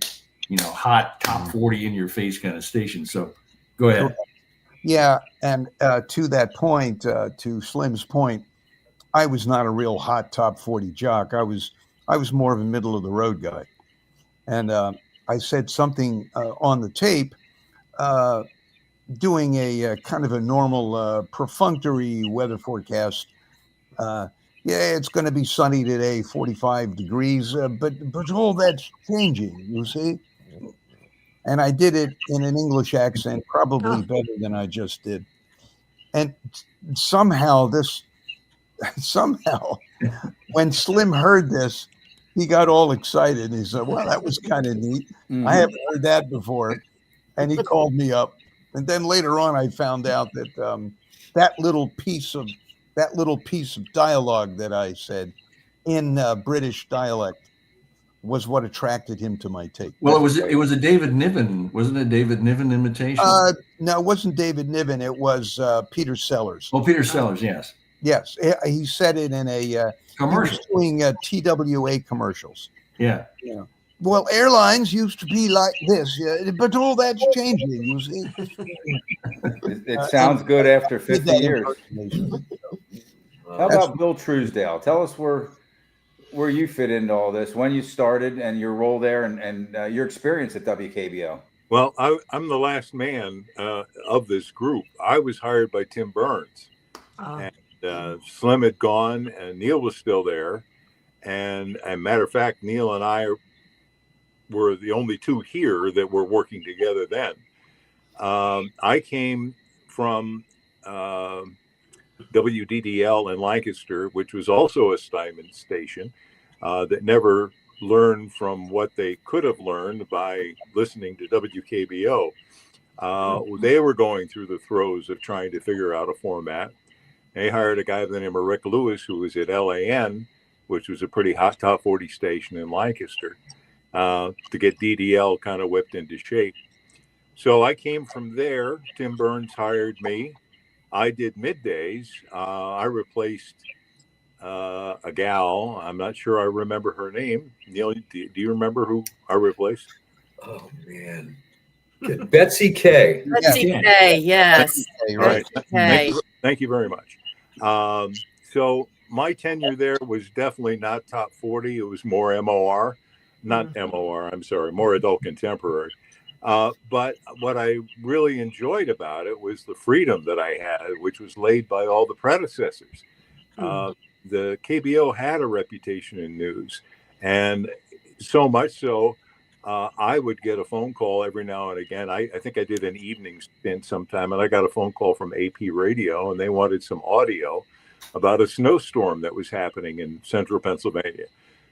hot top 40 in your face kind of station. So, go ahead. Yeah, and to that point, to Slim's point, I was not a real hot top 40 jock. I was more of a middle of the road guy. And I said something on the tape, doing a kind of a normal perfunctory weather forecast. Yeah, it's going to be sunny today, 45 degrees, but all that's changing, you see. And I did it in an English accent, probably better than I just did. And somehow, when Slim heard this, he got all excited. He said, "Well, that was kind of neat. Mm-hmm. I haven't heard that before." And he called me up. And then later on, I found out that that little piece of dialogue that I said in British dialect was what attracted him to my tape. Well, it was a David Niven, wasn't it? David Niven imitation? No, it wasn't David Niven. It was Peter Sellers. Oh, Peter Sellers, yes. Yes, he said it in a commercial. He was doing TWA commercials. Yeah. Yeah. Well, airlines used to be like this, but all that's changing, you see. It sounds good after 50 years. How about Bill Truesdale? Tell us where you fit into all this, when you started and your role there and your experience at WKBO. Well, I'm the last man of this group. I was hired by Tim Burns. And Slim had gone and Neil was still there. And as a matter of fact, Neil and I were the only two here that were working together then. I came from WDDL in Lancaster, which was also a Steinman station that never learned from what they could have learned by listening to WKBO. They were going through the throes of trying to figure out a format. They hired a guy by the name of Rick Lewis, who was at LAN, which was a pretty hot top 40 station in Lancaster, to get DDL kind of whipped into shape. So I came from there. Tim Burns hired me. I did middays. I replaced a gal. I'm not sure I remember her name. Neil, do you remember who I replaced? Oh man, Betsy K. Betsy K. Yes. Right. Betsy K. Thank you very much. So my tenure there was definitely not top 40. It was more MOR, not MOR. I'm sorry, more adult contemporary. But what I really enjoyed about it was the freedom that I had, which was laid by all the predecessors. The KBO had a reputation in news, and so much so, I would get a phone call every now and again. I think I did an evening stint sometime, and I got a phone call from AP Radio, and they wanted some audio about a snowstorm that was happening in central Pennsylvania.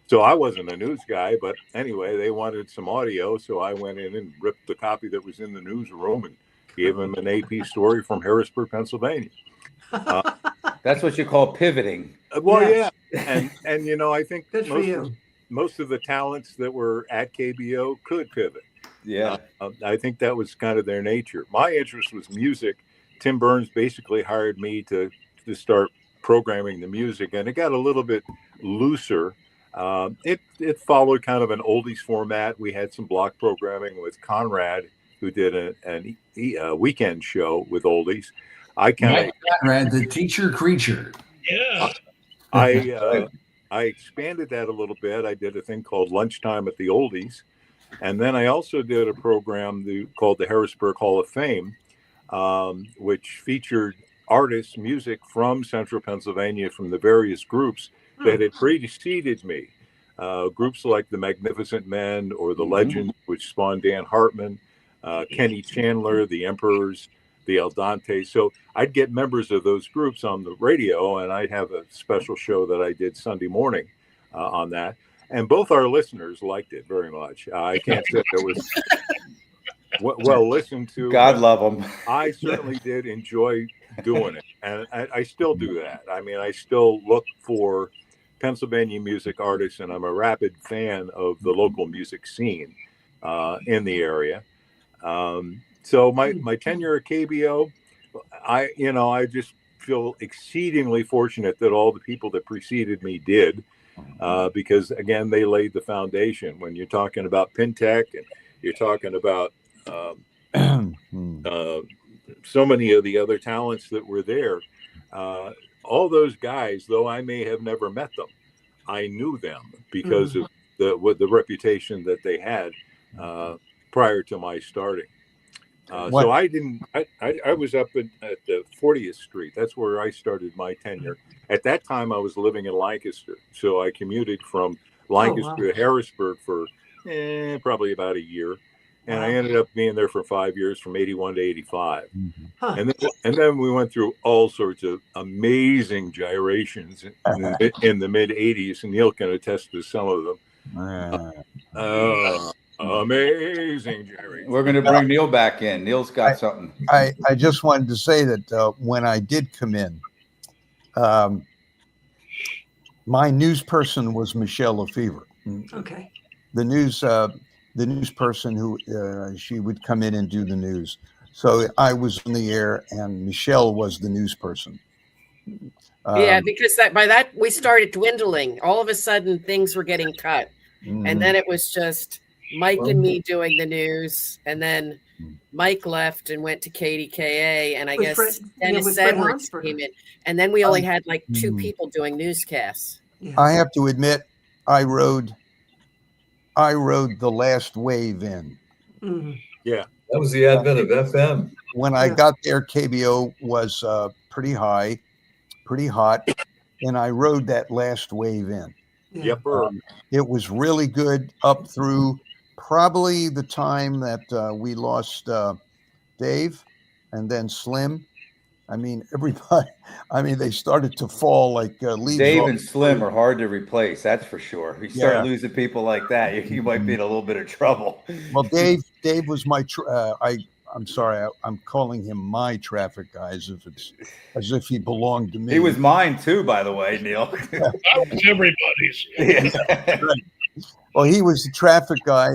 So I wasn't a news guy, but anyway, they wanted some audio. So I went in and ripped the copy that was in the newsroom and gave them an AP story from Harrisburg, Pennsylvania. That's what you call pivoting. Well, Yes. yeah. And you know, I think Good for you. most of the talents that were at KBO could pivot. Yeah. I think that was kind of their nature. My interest was music. Tim Burns basically hired me to start programming the music, and it got a little bit looser. It followed kind of an oldies format. We had some block programming with Conrad, who did a weekend show with oldies. I kind of Conrad, the teacher creature. Yeah. I expanded that a little bit. I did a thing called Lunchtime at the Oldies. And then I also did a program called the Harrisburg Hall of Fame, which featured artists, music from central Pennsylvania from the various groups that had preceded me. Groups like the Magnificent Men or the Legends, which spawned Dan Hartman, Kenny Chandler, the Emperors, the El Dante. So I'd get members of those groups on the radio, and I'd have a special show that I did Sunday morning on that. And both our listeners liked it very much. I can't say it was well listened to. God love them. I certainly did enjoy doing it. And I still do that. I mean, I still look for Pennsylvania music artists, and I'm a rabid fan of the local music scene in the area. So my tenure at KBO, I just feel exceedingly fortunate that all the people that preceded me did, because again, they laid the foundation. When you're talking about Pintech and you're talking about so many of the other talents that were there, all those guys, though I may have never met them, I knew them because of the reputation that they had prior to my starting. So I was up at the 40th Street. That's where I started my tenure. At that time, I was living in Lancaster. So I commuted from Lancaster to Harrisburg for probably about a year. And I ended up being there for 5 years, from 81 to 85. And then we went through all sorts of amazing gyrations in the mid 80s. And Neil can attest to some of them. Amazing, Jerry. We're going to bring Neil back in. Neil's got something. I just wanted to say that when I did come in, my news person was Michelle Lefevre. Okay. The news person who she would come in and do the news. So I was on the air, and Michelle was the news person. Yeah, because by that we started dwindling. All of a sudden, things were getting cut, and then it was just Mike and me doing the news, and then Mike left and went to KDKA, and I guess Dennis Edwards came in, and then we only had like 2 people doing newscasts. Yeah. I have to admit, I rode the last wave in. Yeah, that was the advent of FM. When I got there, KBO was pretty high, pretty hot, and I rode that last wave in. Yeah. It was really good up through probably the time that we lost Dave and then Slim. I mean, everybody, they started to fall like leaves. Dave and Slim are hard to replace, that's for sure. You start losing people like that, you might be in a little bit of trouble. Well, Dave was my, I'm sorry, I'm calling him my traffic guy as if he belonged to me. He was mine too, by the way, Neil. That was everybody's. Yeah. Well, he was the traffic guy,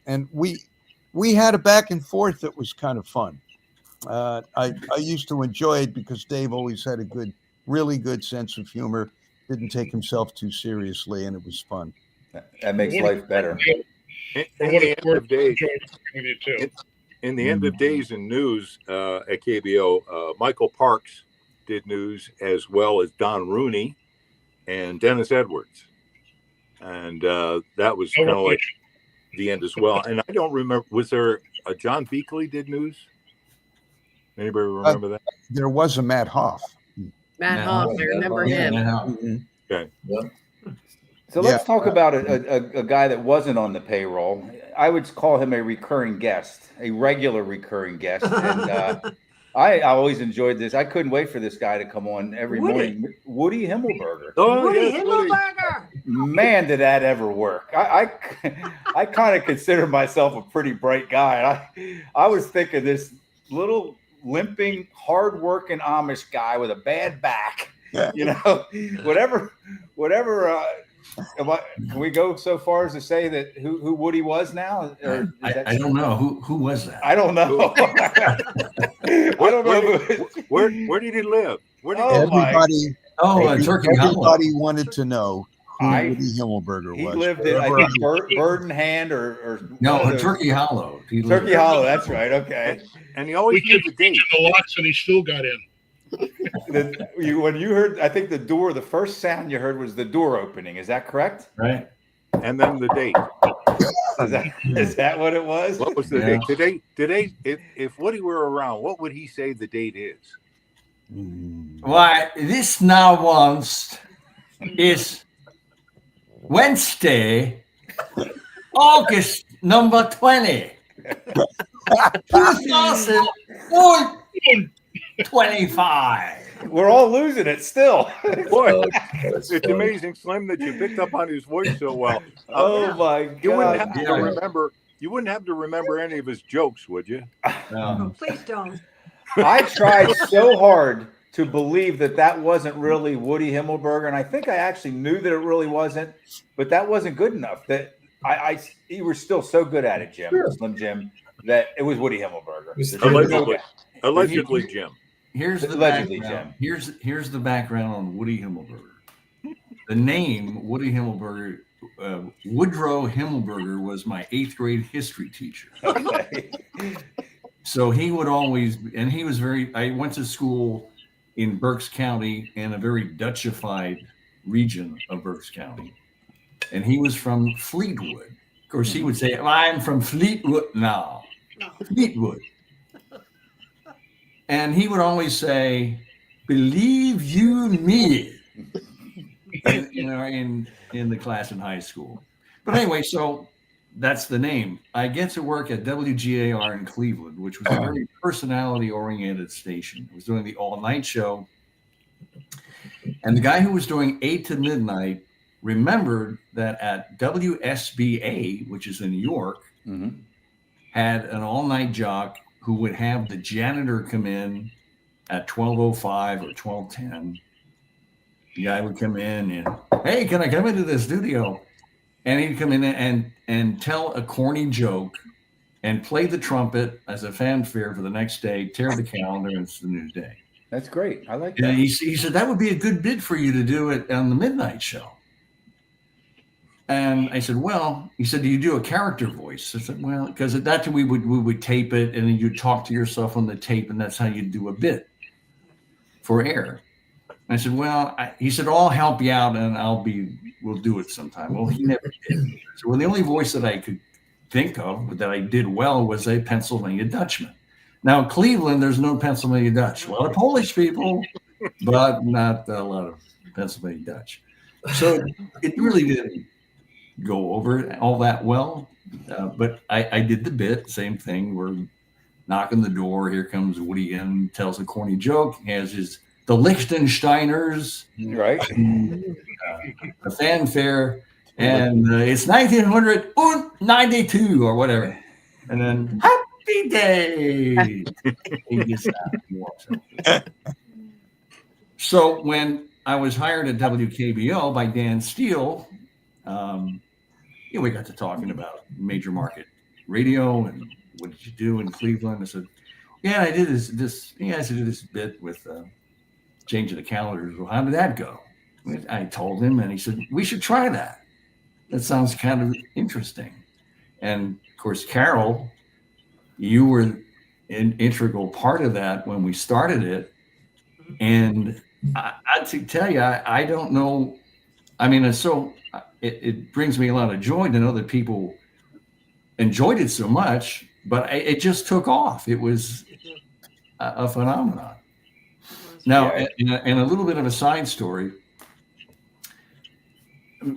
and we had a back and forth that was kind of fun. I used to enjoy it because Dave always had a really good sense of humor, didn't take himself too seriously, and it was fun. That makes life better. In For the what end it's worth, of days, enjoyed working with you too. in the end of days in news at KBO, Michael Parks did news as well as Don Rooney and Dennis Edwards, and that was No kind of like relation. the end as well. And I don't remember, was there a John Beakley did news? Anybody remember that? There was a Matt Hoff. Matt Hoff, I remember Yeah, him. Matt Hoff. Mhm. Okay. Yeah. So Yeah. let's talk about a guy that wasn't on the payroll. I would call him a recurring guest, a regular recurring guest. And I always enjoyed this. I couldn't wait for this guy to come on every morning. Woody Himmelberger. Oh, Woody yes, Woody. Himmelberger. Man, did that ever work? I kind of consider myself a pretty bright guy. I was thinking this little limping, hardworking Amish guy with a bad back. You know, whatever. Can we go so far as to say that who Woody was now? Or I don't know who was that. I don't know. I don't know. Where did he live? Where did Everybody, Turkey Hollow. everybody wanted to know who I- Woody Himmelberger He was. lived in, I Wherever think, Burden Hand or No, one of those- Turkey Hollow. He lived Turkey there. Hollow. That's right. Okay. And he always We knew kept the date. reaching the locks and he still got in. When you heard, I think the first sound you heard was the door opening. Is that correct? Right. And then the date. Is that what it was? What was the date? Today, if Woody were around, what would he say the date is? Why, this now once is Wednesday, August number 20, 2025. We're all losing it still. Boy, That's it's funny. amazing, Slim, that you picked up on his voice so well. Oh my You wouldn't God. have to remember. You wouldn't have to remember any of his jokes, would you? Oh, please don't. I tried so hard to believe that wasn't really Woody Himmelberger, and I think I actually knew that it really wasn't, but that wasn't good enough. That you were still so good at it, Jim, Slim Jim, that it was Woody Himmelberger. Allegedly, Jim. Here's the Allegedly, background. Here's the background on Woody Himmelberger. The name Woody Himmelberger, Woodrow Himmelberger, was my 8th grade history teacher. Okay. So he would always, and he was I went to school in Berks County in a very Dutchified region of Berks County. And he was from Fleetwood. Of course, he would say, I'm from Fleetwood now. Fleetwood. And he would always say, believe you me, in the class in high school. But anyway, so that's the name. I get to work at WGAR in Cleveland, which was a very personality-oriented station. It was doing the all-night show. And the guy who was doing 8 to midnight remembered that at WSBA, which is in New York, had an all-night jock who would have the janitor come in at 12:05 or 12:10. The guy would come in and, hey, can I come into the studio? And he'd come in and tell a corny joke and play the trumpet as a fanfare for the next day, tear the calendar, and it's the new day. That's great. I like that. And he said, that would be a good bid for you to do it on the midnight show. And I said, well, he said, do you do a character voice? I said, well, because at that time we would tape it and then you'd talk to yourself on the tape and that's how you do a bit for air. And I said, well, he said, I'll help you out and we'll do it sometime. Well, he never did. So well, the only voice that I could think of that I did well was a Pennsylvania Dutchman. Now, in Cleveland, there's no Pennsylvania Dutch. A lot of Polish people, but not a lot of Pennsylvania Dutch. So it really didn't go over all that well. But I did the bit, same thing. We're knocking the door. Here comes Woody in, tells a corny joke. He has the Liechtensteiners, right? A fanfare, and it's 1992 or whatever. And then, happy day. He gets out and walks out. So when I was hired at WKBO by Dan Steele, we got to talking about major market radio and what did you do in Cleveland? I said, yeah, I did this bit with changing the calendars. Well, how did that go? I told him, and he said, we should try that. That sounds kind of interesting. And of course, Carol, you were an integral part of that when we started it. And I to tell you, I don't know. I mean, it brings me a lot of joy to know that people enjoyed it so much, but it just took off. It was a phenomenon. Now, and a little bit of a side story.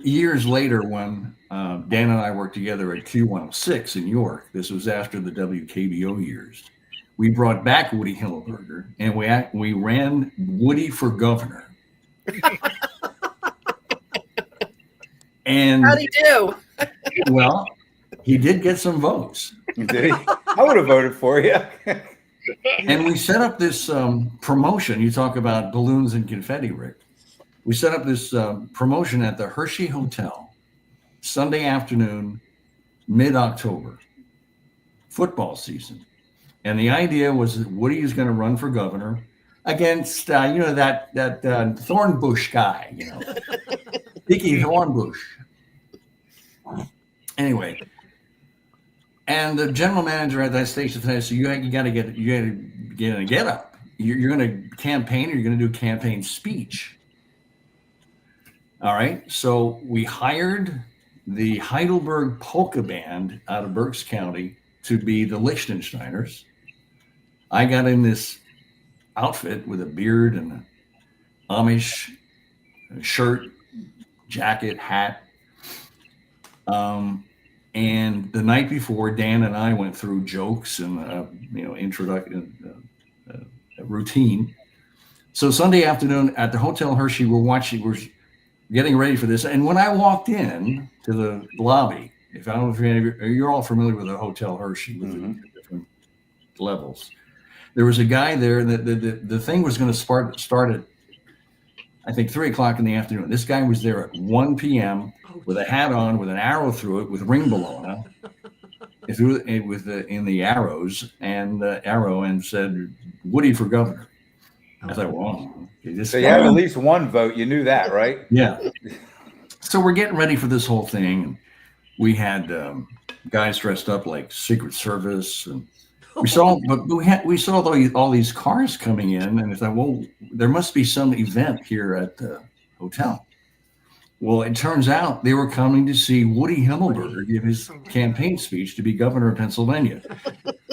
Years later, when Dan and I worked together at Q106 in York, this was after the WKBO years, we brought back Woody Himmelberger, and we ran Woody for governor. And how'd he do? Well, he did get some votes. Did he? I would have voted for you. And we set up this promotion. You talk about balloons and confetti, Rick. We set up this promotion at the Hershey Hotel, Sunday afternoon, mid-October, football season. And the idea was that Woody is going to run for governor against, that Thornbush guy, Dickie Thornbush. Anyway, and the general manager at that station said, "So you got to get a get up. You're going to campaign, or you're going to do a campaign speech." All right. So we hired the Heidelberg Polka Band out of Berks County to be the Liechtensteiners. I got in this outfit with a beard and an Amish shirt, jacket, hat. And the night before, Dan and I went through jokes and introduction routine. So Sunday afternoon at the Hotel Hershey, we're getting ready for this. And when I walked in to the lobby, if I don't know if you're all familiar with the Hotel Hershey with the different levels, there was a guy there that the thing was going to start at, I think, 3:00 in the afternoon. This guy was there at 1 p.m. with a hat on, with an arrow through it, with ring bologna, in the arrows and arrow, and said, "Woody for governor." I thought, well, so you had at least one vote. You knew that, right? Yeah. So we're getting ready for this whole thing. We had guys dressed up like Secret Service, and we saw all these cars coming in, and I thought, well, there must be some event here at the hotel. Well, it turns out they were coming to see Woody Himmelberger give his campaign speech to be governor of Pennsylvania.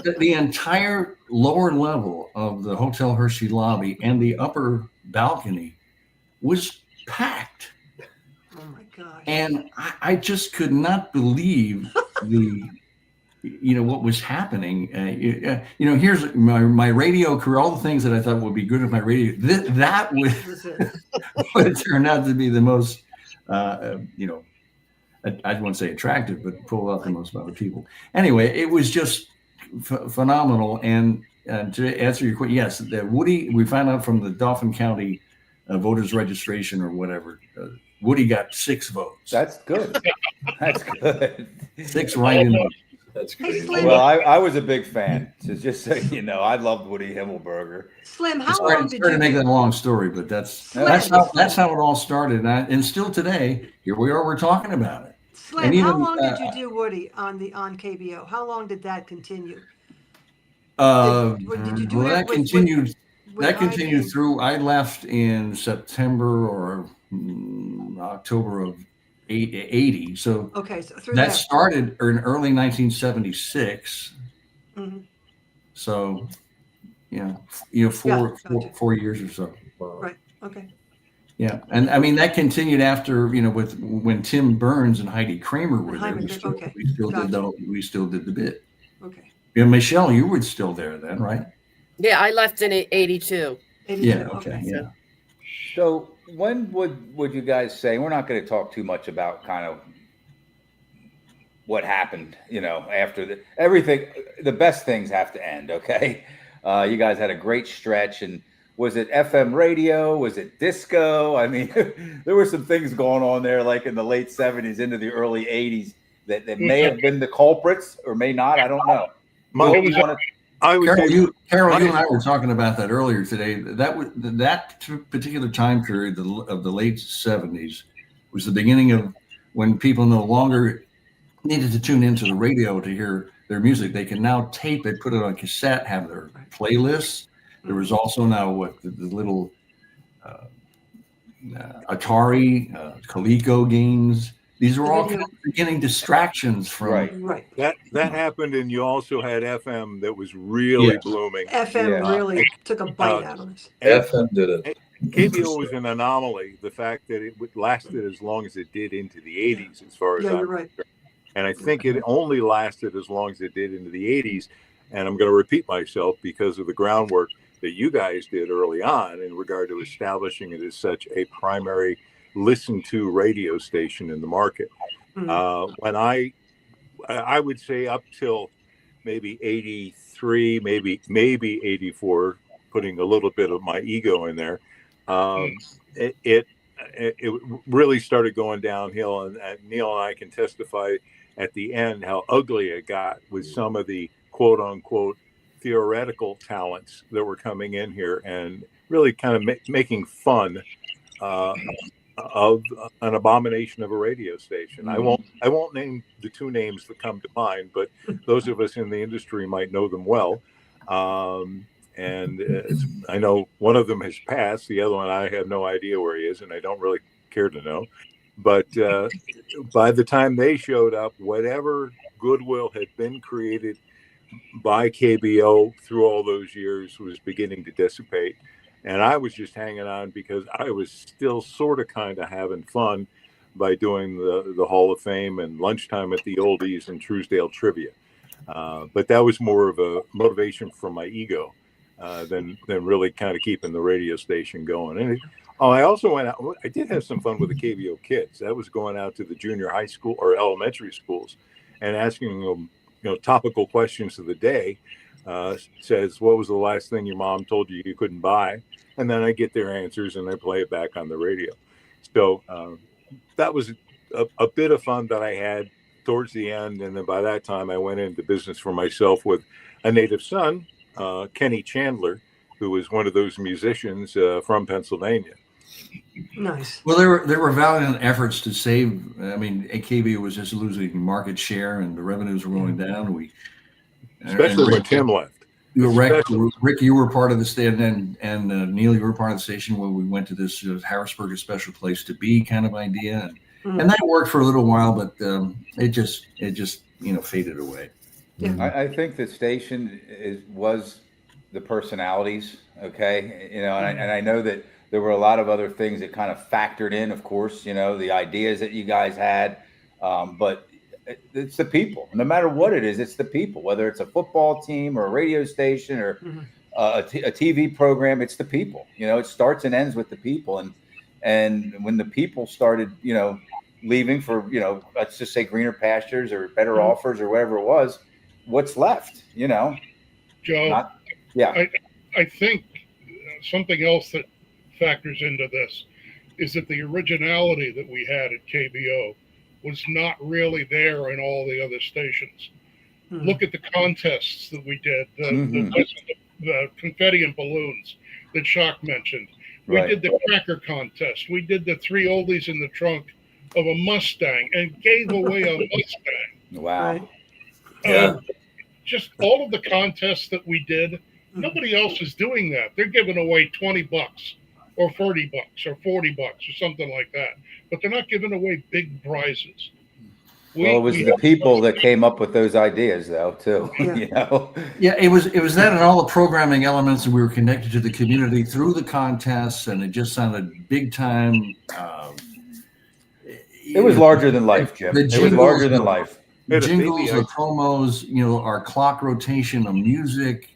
The entire lower level of the Hotel Hershey lobby and the upper balcony was packed. Oh my gosh. And I just could not believe what was happening. Here's my radio career, all the things that I thought would be good with my radio. That would turn out to be the most, I wouldn't say attractive, but pull out the most amount of people. Anyway, it was just phenomenal. And to answer your question, yes, Woody, we found out from the Dauphin County voters registration or whatever, Woody got 6 votes. That's good. That's good. 6 write-in votes. That's great. Well, I was a big fan. So just so you know, I loved Woody Himmelberger. Slim, how long did you to make that a long story, but that's how it all started, and still today, here we are. We're talking about it. Slim, how long did you do Woody on KBO? How long did that continue? Did you do that continued? That continued through. I left in September or October of 80. So okay, so through that started in early 1976. Mm-hmm. So, 4 years or so. Right. Okay. Yeah, and I mean that continued after when Tim Burns and Heidi Kramer were there. We still did the bit. Okay. Yeah, Michelle, you were still there then, right? Yeah, I left in 82. Yeah. Okay. Yeah. So when would you guys say? We're not going to talk too much about kind of what happened, after everything. The best things have to end. Okay. You guys had a great stretch, and was it FM radio? Was it disco? I mean, there were some things going on there, like in the late 70s into the early 80s that may have been the culprits or may not. I don't know. Carol, you and I were talking about that earlier today. That particular time period of the late 70s was the beginning of when people no longer needed to tune into the radio to hear their music, they can now tape it, put it on cassette, have their playlists. There was also now the little Atari, Coleco games. These are all kind of beginning distractions from right. That happened, and you also had FM that was really blooming. FM really took a bite out of us. FM did it. KBO was an anomaly. The fact that it lasted as long as it did into the 80s, as far as you're right. And I think it only lasted as long as it did into the 80s. And I'm going to repeat myself because of the groundwork that you guys did early on in regard to establishing it as such a primary listened to radio station in the market. When I would say up till maybe 83, maybe 84, putting a little bit of my ego in there, it really started going downhill. And Neil and I can testify at the end how ugly it got with some of the quote unquote theoretical talents that were coming in here and really kind of making fun of an abomination of a radio station. I won't name the two names that come to mind, but those of us in the industry might know them well. And I know one of them has passed. The other one, I have no idea where he is, and I don't really care to know. But by the time they showed up, whatever goodwill had been created by KBO through all those years was beginning to dissipate. And I was just hanging on because I was still sort of kind of having fun by doing the Hall of Fame and lunchtime at the Oldies and Truesdale Trivia. But that was more of a motivation from my ego than really kind of keeping the radio station going. And I also went out. I did have some fun with the KBO kids. That was going out to the junior high school or elementary schools and asking them, topical questions of the day. Says, what was the last thing your mom told you you couldn't buy? And then I get their answers and I play it back on the radio. So that was a bit of fun that I had towards the end. And then by that time, I went into business for myself with a native son, Kenny Chandler, who was one of those musicians from Pennsylvania. Nice. Well, there were valiant efforts to save. I mean, AKB was just losing market share, and the revenues were going down. Especially when Tim left. Rick, you were part of the station, and Neil, you were part of the station when we went to this Harrisburg, a special place to be kind of idea, and that worked for a little while, but it just faded away. Yeah. I think the station was the personalities, okay, and I know that there were a lot of other things that kind of factored in, of course, the ideas that you guys had, but it's the people. No matter what it is, it's the people. Whether it's a football team or a radio station or a TV program, it's the people. It starts and ends with the people. And when the people started, leaving for, let's just say greener pastures or better offers or whatever it was, what's left? Joe. Yeah. I think something else that factors into this is that the originality that we had at KBO was not really there in all the other stations. Look at the contests that we did, the confetti and balloons that Shock mentioned. We did the cracker contest. We did the 3 oldies in the trunk of a Mustang and gave away a Mustang. Wow. Just all of the contests that we did, nobody else is doing that. They're giving away $20 or $30 or $40 or something like that. But they're not giving away big prizes. Well, it was the people that came up with those ideas, though, too. Yeah, it was that and all the programming elements, and we were connected to the community through the contests, and it just sounded big time. It was larger than life, Jim. It was larger than life. The jingles, the promos, our clock rotation of music.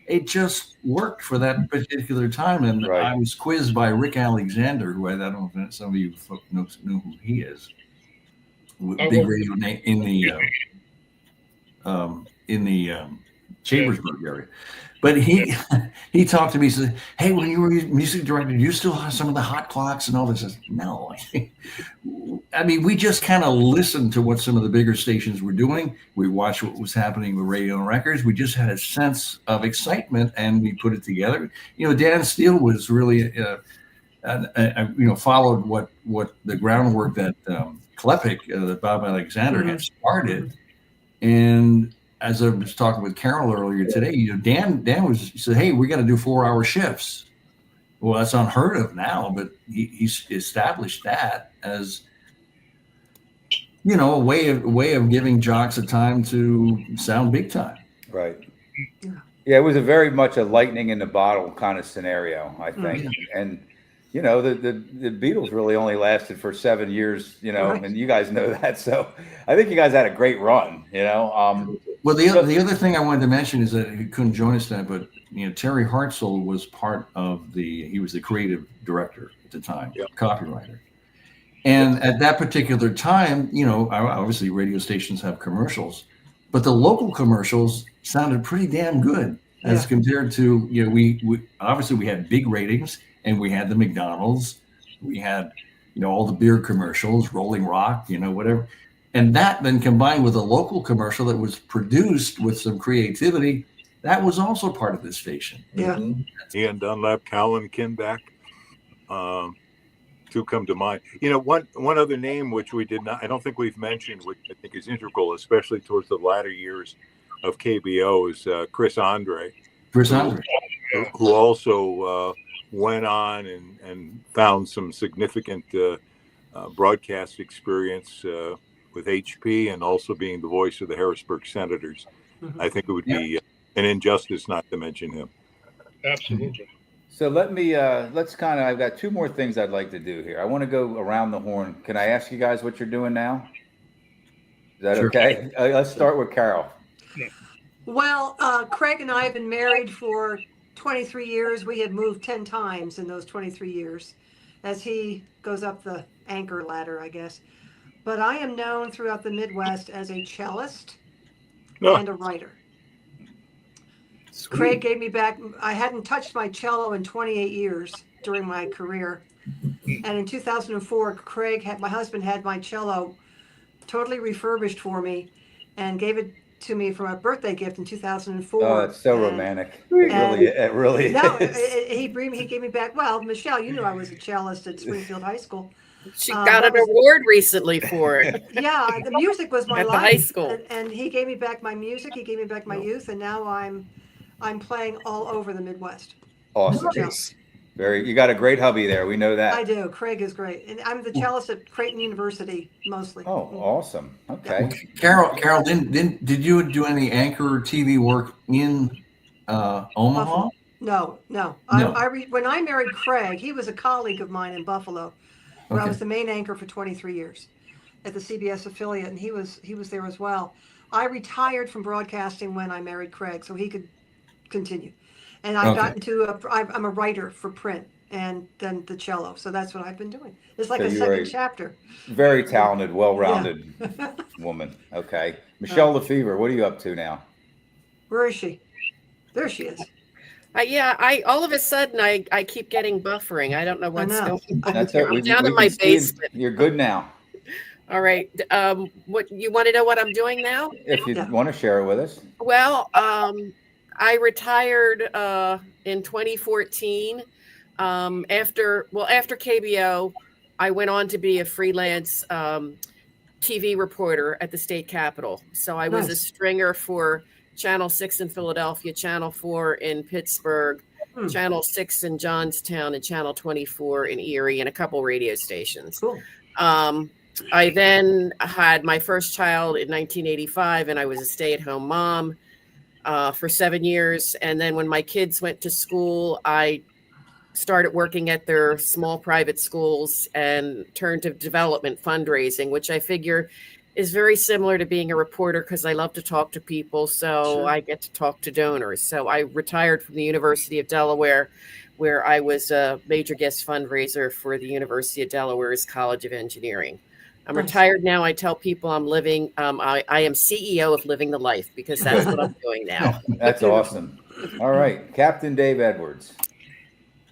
It just worked for that particular time, and I was quizzed by Rick Alexander, who I don't know if some of you folks know who he is. Big radio name in the Chambersburg area. But he talked to me. He said, "Hey, when you were music director, do you still have some of the hot clocks and all this?" I said, "No." I mean, we just kind of listened to what some of the bigger stations were doing. We watched what was happening with radio and records. We just had a sense of excitement, and we put it together. Dan Steele was really, followed what the groundwork that Klepek that Bob Alexander had started. And as I was talking with Carol earlier today, Dan said, "Hey, we got to do 4-hour shifts." Well, that's unheard of now, but he's established that as a way of giving jocks a time to sound big time. Right. Yeah, it was very much a lightning in the bottle kind of scenario, I think. And the Beatles really only lasted for 7 years, and you guys know that. So I think you guys had a great run, Well, the other thing I wanted to mention is that he couldn't join us tonight, but Terry Hartzell was part of he was the creative director at the time, copywriter. And at that particular time, obviously radio stations have commercials, but the local commercials sounded pretty damn good as compared to, we obviously we had big ratings, and we had the McDonald's, we had, all the beer commercials, Rolling Rock, whatever. And that then combined with a local commercial that was produced with some creativity, that was also part of this station. Yeah. Ian Dunlap, Callan Kinback, two come to mind. One other name which I don't think we've mentioned, which I think is integral, especially towards the latter years of KBO, is Chris Andre. Who also went on and found some significant broadcast experience with HP, and also being the voice of the Harrisburg Senators. I think it would be an injustice not to mention him. Absolutely. So I've got two more things I'd like to do here. I want to go around the horn. Can I ask you guys what you're doing now? Is that okay? Let's start with Carol. Well, Craig and I have been married for 23 years. We have moved 10 times in those 23 years as he goes up the anchor ladder, I guess. But I am known throughout the Midwest as a cellist and a writer. Sweet. Craig gave me back, I hadn't touched my cello in 28 years during my career. And in 2004, my husband had my cello totally refurbished for me and gave it to me for my birthday gift in 2004. Oh, it's so romantic. It really is. No, he gave me back. Well, Michelle, you knew I was a cellist at Springfield High School. She got an award recently for it. Yeah, the music was my at life. The high school. And he gave me back my music. He gave me back my youth, and now I'm playing all over the Midwest. Awesome. You got a great hubby there. We know that. I do. Craig is great, and I'm the cellist at Creighton University mostly. Oh, awesome. Okay. Carol, did you do any anchor TV work in Omaha? No. When I married Craig, he was a colleague of mine in Buffalo, where I was the main anchor for 23 years at the CBS affiliate, and he was there as well. I retired from broadcasting when I married Craig, so he could continue. And I've gotten to I'm a writer for print and then the cello, so that's what I've been doing. It's like a second chapter. Very talented, well-rounded woman. Okay, Michelle Lefevre, what are you up to now? Where is she? There she is. I all of a sudden I keep getting buffering. I don't know what's going on. That's I'm down in my basement. You're good now. All right. What you want to know what I'm doing now? If you want to share it with us. Well, I retired in 2014. After KBO, I went on to be a freelance TV reporter at the state capitol. So I was a stringer for Channel 6 in Philadelphia, Channel 4 in Pittsburgh, Channel 6 in Johnstown, and Channel 24 in Erie, and a couple radio stations. Cool. I then had my first child in 1985, and I was a stay-at-home mom for 7 years. And then when my kids went to school, I started working at their small private schools and turned to development fundraising, which I figure is very similar to being a reporter because I love to talk to people. So I get to talk to donors. So I retired from the University of Delaware, where I was a major guest fundraiser for the University of Delaware's College of Engineering. I'm retired now. I tell people I'm living, I am CEO of Living the Life because that's what I'm doing now. That's awesome. All right. Captain Dave Edwards.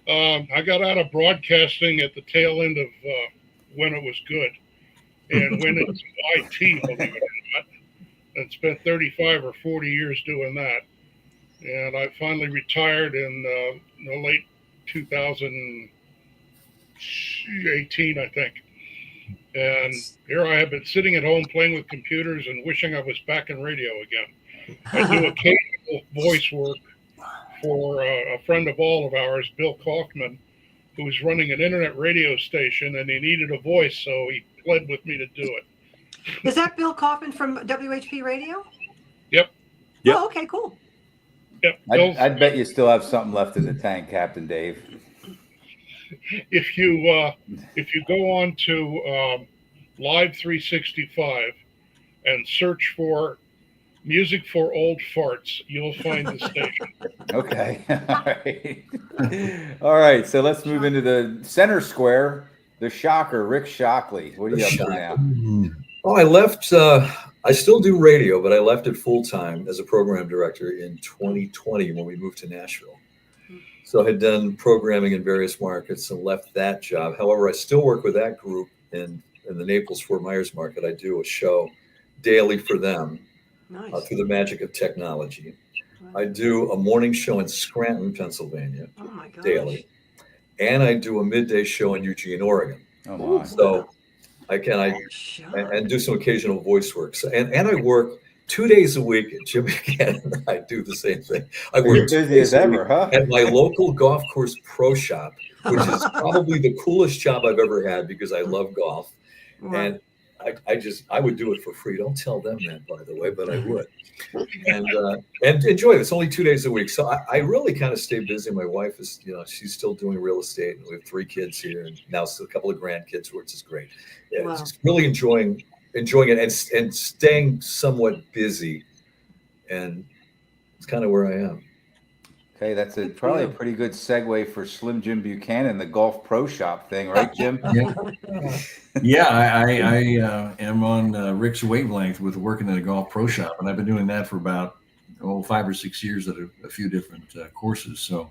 I got out of broadcasting at the tail end of when it was good and went into IT, believe it or not, and spent 35 or 40 years doing that. And I finally retired in the late 2018, I think. And here I have been sitting at home playing with computers and wishing I was back in radio again. I do occasional voice work for a friend of all of ours, Bill Kaufman, who was running an internet radio station, and he needed a voice, so he pled with me to do it. Is that Bill Kaufman from WHP Radio? Yep. Yep. Oh, okay, cool. Yep. I'd bet you still have something left in the tank, Captain Dave. If you go on to Live 365 and search for music for old farts, you'll find the station. Okay. All right. All right. So let's move into the center square. The shocker, Rick Shockley. What are you up to now? Oh, I left. I still do radio, but I left it full time as a program director in 2020 when we moved to Nashville. So I had done programming in various markets and left that job. However, I still work with that group in the Naples-Fort Myers market. I do a show daily for them. Nice. Through the magic of technology. I do a morning show in Scranton, Pennsylvania, daily, and I do a midday show in Eugene, Oregon. Oh my! So I do some occasional voice work. So, and I work 2 days a week. Jim again, I do the same thing. I work busy as ever, huh? At my local golf course pro shop, which is probably the coolest job I've ever had because I love golf, and I would do it for free. Don't tell them that, by the way, but I would. And enjoy it. It's only 2 days a week. So I really kind of stay busy. My wife is, she's still doing real estate. And we have 3 kids here and now a couple of grandkids, which is great. Yeah, just really enjoying it and staying somewhat busy. And it's kind of where I am. Okay, that's probably a pretty good segue for Slim Jim Buchanan, the golf pro shop thing, right, Jim? Yeah, I am on Rick's wavelength with working at a golf pro shop, and I've been doing that for about 5 or 6 years at a few different courses. So,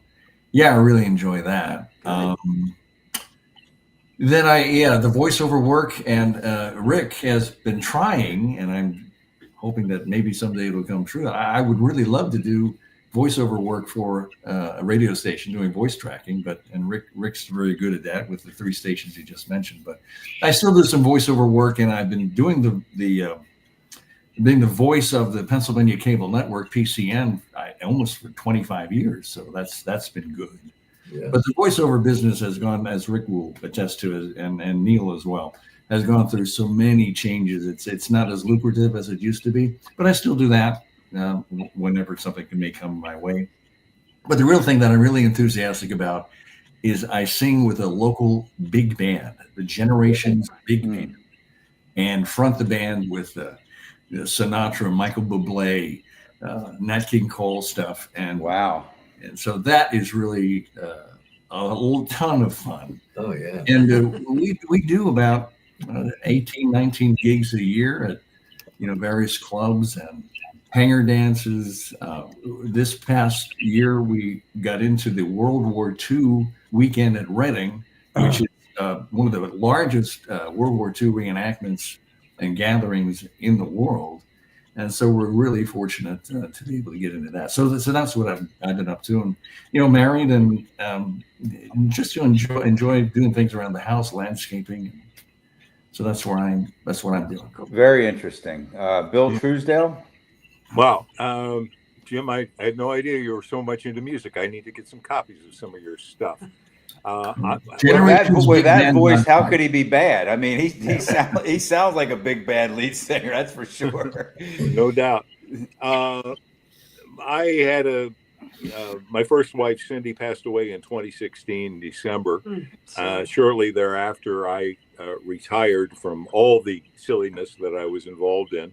yeah, I really enjoy that. Then the voiceover work, and Rick has been trying, and I'm hoping that maybe someday it'll come true. I would really love to do voiceover work for a radio station doing voice tracking, and Rick's very good at that with the 3 stations he just mentioned. But I still do some voiceover work, and I've been doing being the voice of the Pennsylvania Cable Network (PCN) almost for 25 years. So that's been good. Yeah. But the voiceover business has gone, as Rick will attest to, and Neil as well, has gone through so many changes. It's not as lucrative as it used to be, but I still do that. Whenever something may come my way. But the real thing that I'm really enthusiastic about is I sing with a local big band, the Generations Big Band, and front the band with Sinatra, Michael Bublé, Nat King Cole stuff. And wow. And so that is really a ton of fun. Oh, yeah. And we do about 18, 19 gigs a year at various clubs and hangar dances. This past year, we got into the World War II weekend at Reading, which is one of the largest World War II reenactments and gatherings in the world. And so we're really fortunate to be able to get into that. So that's what I've been up to, and married, and just to enjoy doing things around the house, landscaping. So that's what I'm doing. Very interesting. Bill Truesdale. Wow. Jim, I had no idea you were so much into music. I need to get some copies of some of your stuff. With that voice, how could he be bad? I mean, he sounds like a big bad lead singer, that's for sure. No doubt. I had my first wife, Cindy, passed away in 2016, December. Shortly thereafter, I retired from all the silliness that I was involved in.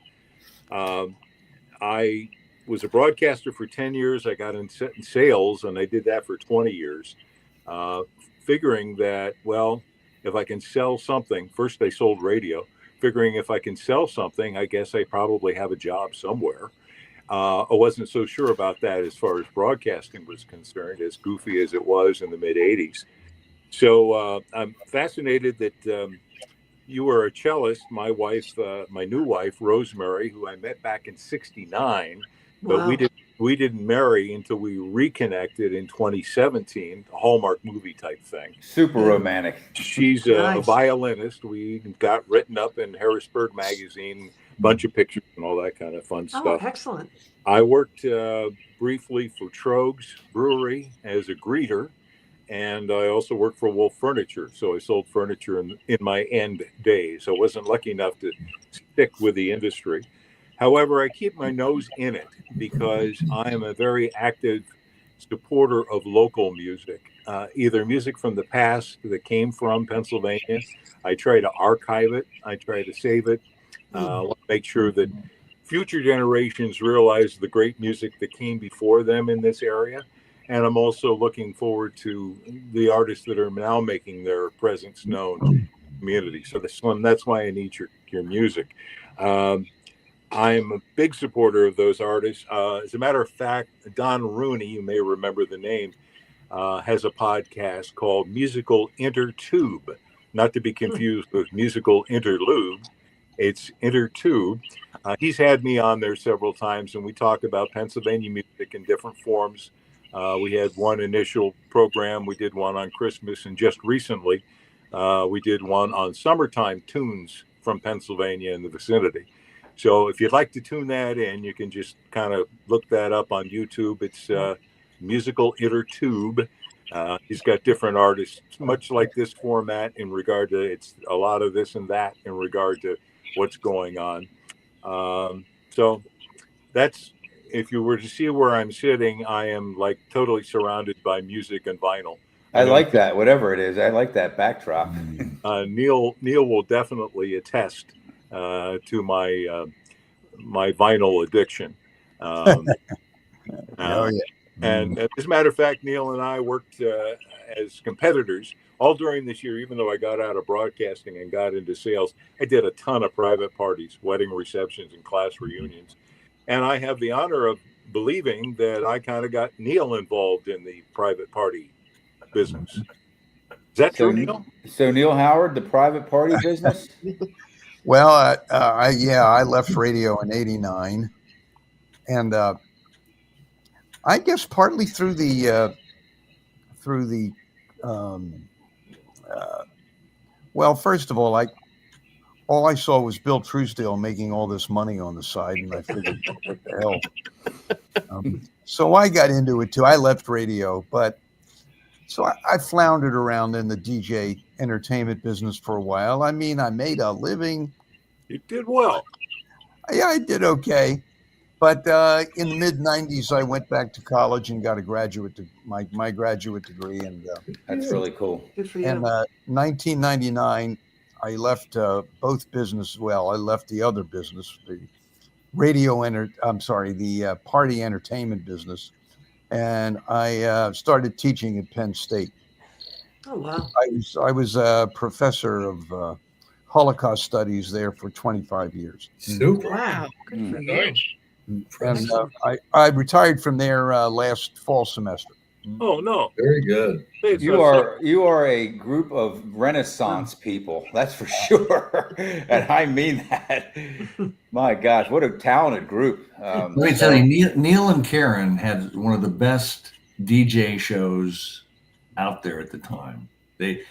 I was a broadcaster for 10 years. I got in sales, and I did that for 20 years, figuring that, well, if I can sell something, first I sold radio, figuring if I can sell something, I guess I probably have a job somewhere. I wasn't so sure about that as far as broadcasting was concerned, as goofy as it was in the mid-'80s. So I'm fascinated that you were a cellist. My wife, my new wife, Rosemary, who I met back in '69, but we didn't marry until we reconnected in 2017, a Hallmark movie type thing. Super romantic. She's a violinist. We got written up in Harrisburg Magazine, bunch of pictures and all that kind of fun stuff. Oh, excellent. I worked briefly for Trogs Brewery as a greeter, and I also worked for Wolf Furniture. So I sold furniture in my end days. I wasn't lucky enough to stick with the industry. However, I keep my nose in it because I am a very active supporter of local music, either music from the past that came from Pennsylvania. I try to archive it. I try to save it. Make sure that future generations realize the great music that came before them in this area. And I'm also looking forward to the artists that are now making their presence known in the community. So that's why I need your music. I'm a big supporter of those artists. As a matter of fact, Don Rooney, you may remember the name, has a podcast called Musical Intertube, not to be confused with Musical Interlude. It's Intertube. He's had me on there several times, and we talk about Pennsylvania music in different forms. We had one initial program. We did one on Christmas, and just recently, we did one on summertime tunes from Pennsylvania and the vicinity. So if you'd like to tune that in, you can just kind of look that up on YouTube. It's Musical Intertube. He's got different artists, much like this format in regard to it's a lot of this and that in regard to what's going on. So that's, if you were to see where I'm sitting, I am like totally surrounded by music and vinyl. I like that, whatever it is. I like that backdrop. Neil will definitely attest to my my vinyl addiction. Oh, yeah. And as a matter of fact, Neil and I worked as competitors all during this year. Even though I got out of broadcasting and got into sales, I did a ton of private parties, wedding receptions, and class reunions. And I have the honor of believing that I kind of got Neil involved in the private party business. Is that true, Neil? So Neil Howard, the private party business? Well, I left radio in '89, and I guess partly through the well, first of all I saw was Bill Truesdale making all this money on the side, and I figured, what the hell? So I got into it too. I left radio, but so I floundered around in the DJ entertainment business for a while. I mean, I made a living. You did well. Yeah, I did okay. But in the mid '90s, I went back to college and got my graduate degree, and that's really cool. Good for you. And 1999, I left both businesses. Well, I left the other business, the the party entertainment business, and I started teaching at Penn State. Oh wow! I was a professor of Holocaust studies there for 25 years. Super. Wow, good for you. Nice. And I retired from there last fall semester. Oh no! Very good. You are a group of Renaissance people, that's for sure, and I mean that. My gosh, what a talented group! Let me tell you, Neil and Karen had one of the best DJ shows out there at the time. The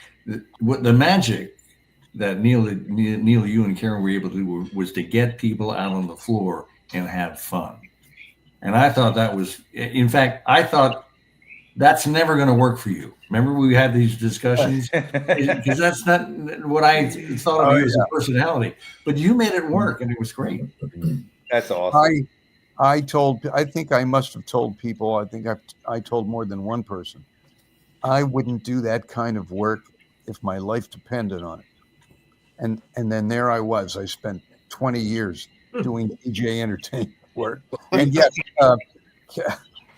magic that Neil, you and Karen were able to do was to get people out on the floor and have fun. And I thought that was, in fact, I thought that's never going to work for you. Remember we had these discussions? Because that's not what I thought of you as a personality. But you made it work, and it was great. That's awesome. I think I must have told people, I think I told more than one person, I wouldn't do that kind of work if my life depended on it. And then there I was. I spent 20 years doing DJ entertainment work. And yet,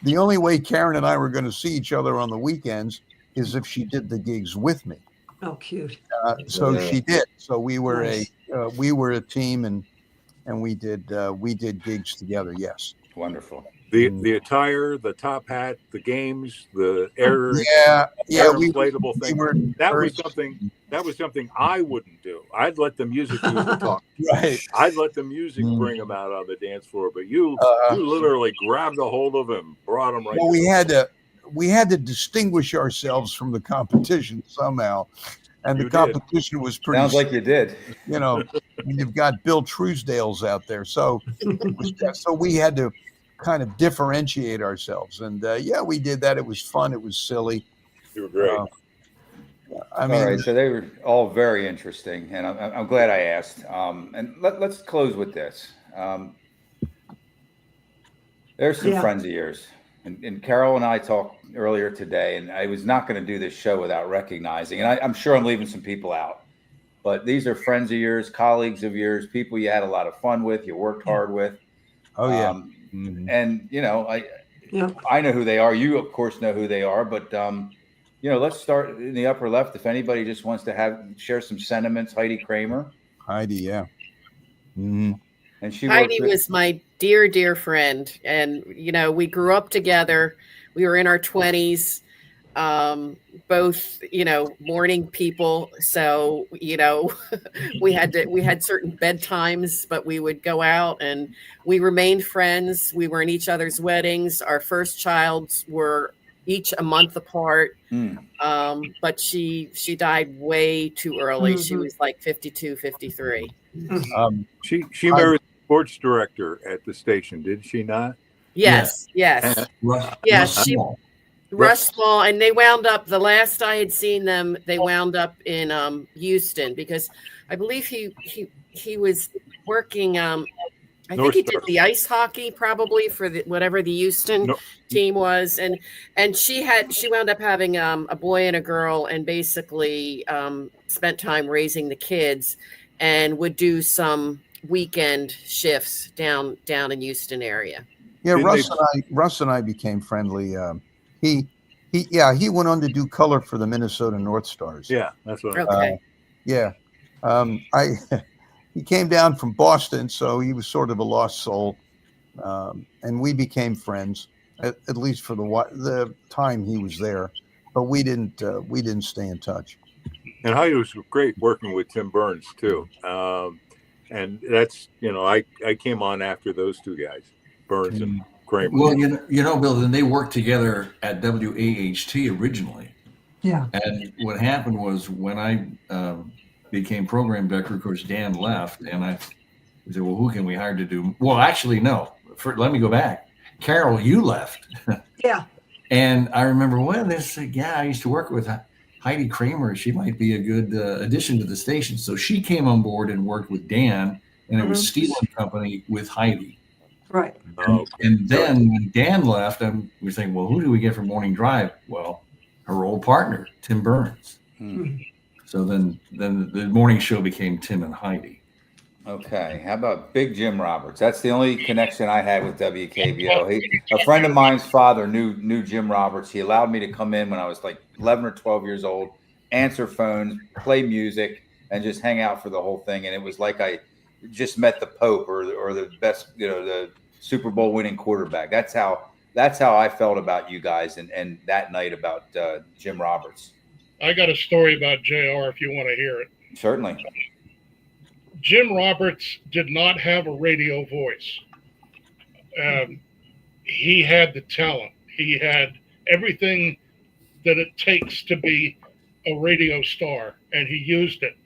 the only way Karen and I were going to see each other on the weekends is if she did the gigs with me. Oh, cute. So she did. So we were a team, and we did gigs together. Yes. Wonderful. The attire, the top hat, the games, the air inflatable thing. That was something that was something I wouldn't do. I'd let the music do the talk. Right. I'd let the music bring him out on the dance floor, but you literally grabbed a hold of him, brought him right. Well, we had to distinguish ourselves from the competition somehow, and the competition was pretty. Sounds like you did. You know, when you've got Bill Truesdales out there, so we had to kind of differentiate ourselves, and yeah, we did that. It was fun. It was silly. You were great. I mean, all right, so they were all very interesting, and I'm glad I asked. And let's close with this. There's some friends of yours, and Carol and I talked earlier today, and I was not going to do this show without recognizing, and I'm sure I'm leaving some people out, but these are friends of yours, colleagues of yours, people you had a lot of fun with, you worked hard with. Oh yeah. And you know, I know who they are. You of course know who they are, but you know, let's start in the upper left. If anybody just wants to share some sentiments, Heidi Kramer. Heidi, yeah. And Heidi was my dear friend, and you know, we grew up together. We were in our 20s, both, you know, morning people. So, you know, we had certain bedtimes, but we would go out and we remained friends. We were in each other's weddings. Our first childs were each a month apart. But she died way too early. She was like 52, 53. She married the sports director at the station, did she not? Yes. Rush Small, and they wound up, the last I had seen them, they wound up in Houston, because I believe he was working I think he did the ice hockey probably for whatever the Houston team was, and she wound up having a boy and a girl, and basically spent time raising the kids, and would do some weekend shifts down in Houston area. Yeah, Russ and I became friendly. He went on to do color for the Minnesota North Stars. Yeah, that's what. Okay. He came down from Boston, so he was sort of a lost soul, and we became friends at least for the time he was there. But we didn't stay in touch. And Heidi was great working with Tim Burns too. And that's, you know, I came on after those two guys, Burns and Kramer. Well, you know, Bill, then they worked together at WAHT originally. Yeah. And what happened was when I became program director, of course, Dan left, and I said, well, who can we hire to do? Well, actually, no. Let me go back. Carol, you left. Yeah. And I remember, I used to work with Heidi Kramer. She might be a good addition to the station. So she came on board and worked with Dan, and it was Steel and Company with Heidi. Right. And then when Dan left, we were thinking, well, who do we get for morning drive? Well, her old partner, Tim Burns. So then the morning show became Tim and Heidi. Okay. How about Big Jim Roberts? That's the only connection I had with WKBO. A friend of mine's father knew Jim Roberts. He allowed me to come in when I was like 11 or 12 years old, answer phones, play music, and just hang out for the whole thing. And it was like I just met the Pope or the best, you know, the Super Bowl winning quarterback. That's how I felt about you guys and that night about Jim Roberts. I got a story about JR if you want to hear it. Certainly. Jim Roberts did not have a radio voice. He had the talent. He had everything that it takes to be a radio star, and he used it.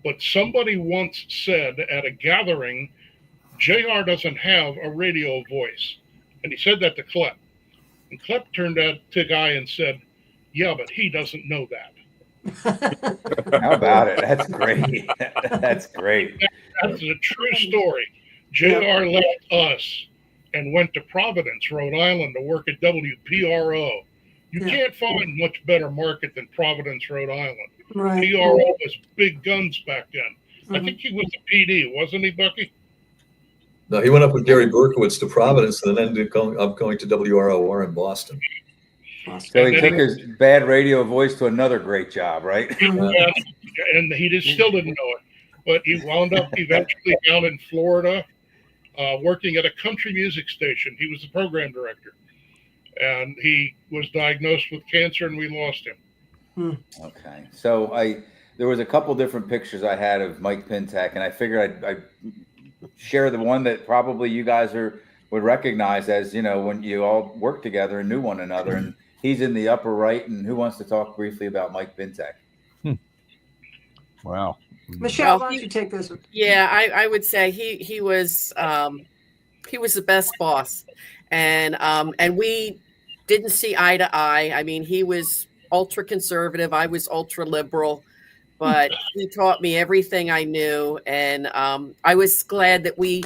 But somebody once said at a gathering, JR doesn't have a radio voice. And he said that to Klepp. And Klepp turned to the guy and said, yeah, but he doesn't know that. How about it? That's great. That's great. That's a true story. JR left us and went to Providence, Rhode Island to work at WPRO. You can't find much better market than Providence, Rhode Island. Right. PRO was big guns back then. I think he was a PD, wasn't he, Bucky? No, he went up with Gary Berkowitz to Providence and then ended up going to WROR in Boston. So he took his bad radio voice to another great job, right? And he still didn't know it. But he wound up eventually down in Florida working at a country music station. He was the program director. And he was diagnosed with cancer, and we lost him. Okay. So there was a couple different pictures I had of Mike Pintak, and I figured I'd share the one that probably you guys would recognize as, when you all worked together and knew one another. And he's in the upper right. And who wants to talk briefly about Mike Pintak? Wow. Michelle, why don't you take this one? Yeah, I would say he was the best boss, and we didn't see eye to eye. I mean, he was ultra conservative, I was ultra liberal, but he taught me everything I knew, and I was glad that we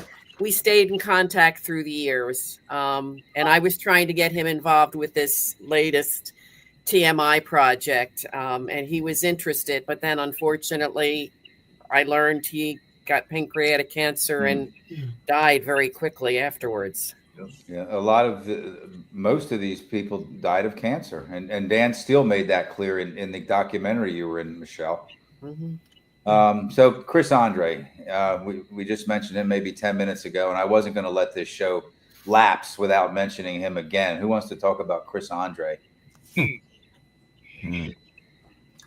stayed in contact through the years. And I was trying to get him involved with this latest TMI project, and he was interested, but then unfortunately, I learned he got pancreatic cancer and died very quickly afterwards. Yeah, most of these people died of cancer, and Dan Steele made that clear in the documentary you were in, Michelle. Mm-hmm. So Chris Andre, we just mentioned him maybe 10 minutes ago, and I wasn't going to let this show lapse without mentioning him again. Who wants to talk about Chris Andre?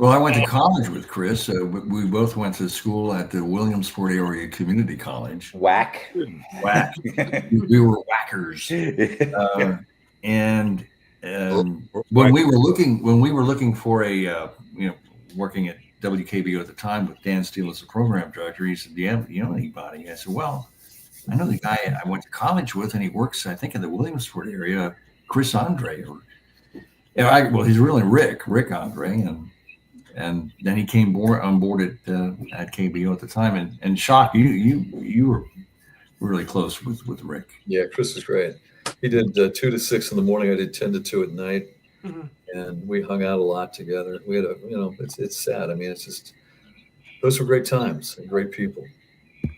Well, I went to college with Chris. We both went to school at the Williamsport Area Community College. Whack. We were whackers. And when we were looking for a, working at WKBO at the time with Dan Steele as the program director, he said, "Do you know anybody?" I said, "Well, I know the guy I went to college with, and he works, I think, in the Williamsport area, Chris Andre." He's really Rick Andre, and then he came on board at KBO at the time. And Shock, you were really close with Rick. Yeah, Chris is great. He did 2 to 6 in the morning. I did 10 to 2 at night, and we hung out a lot together. We had it's sad. I mean, it's just those were great times and great people.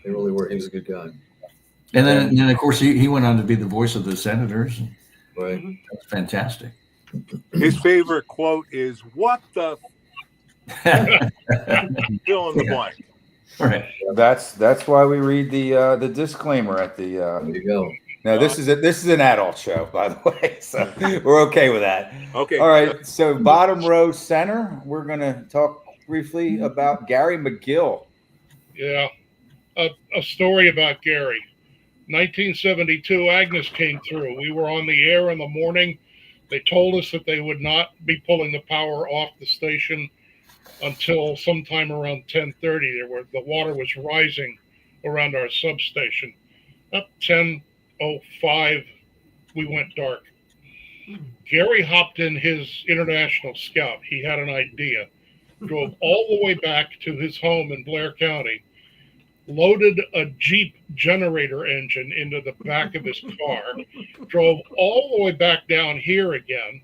They really were. He was a good guy. And then of course he went on to be the voice of the Senators. Right. That's fantastic. His favorite quote is, "What the fill in the blank." Right. That's why we read the disclaimer at the. There you go. No, this is an adult show, by the way, so we're okay with that. Okay. All right. So bottom row center, we're going to talk briefly about Gary McGill. Yeah, a story about Gary. 1972, Agnes came through. We were on the air in the morning. They told us that they would not be pulling the power off the station until sometime around 10:30. The water was rising around our substation. Up 10:05, we went dark. Gary hopped in his International Scout. He had an idea. Drove all the way back to his home in Blair County, loaded a Jeep generator engine into the back of his car, drove all the way back down here again.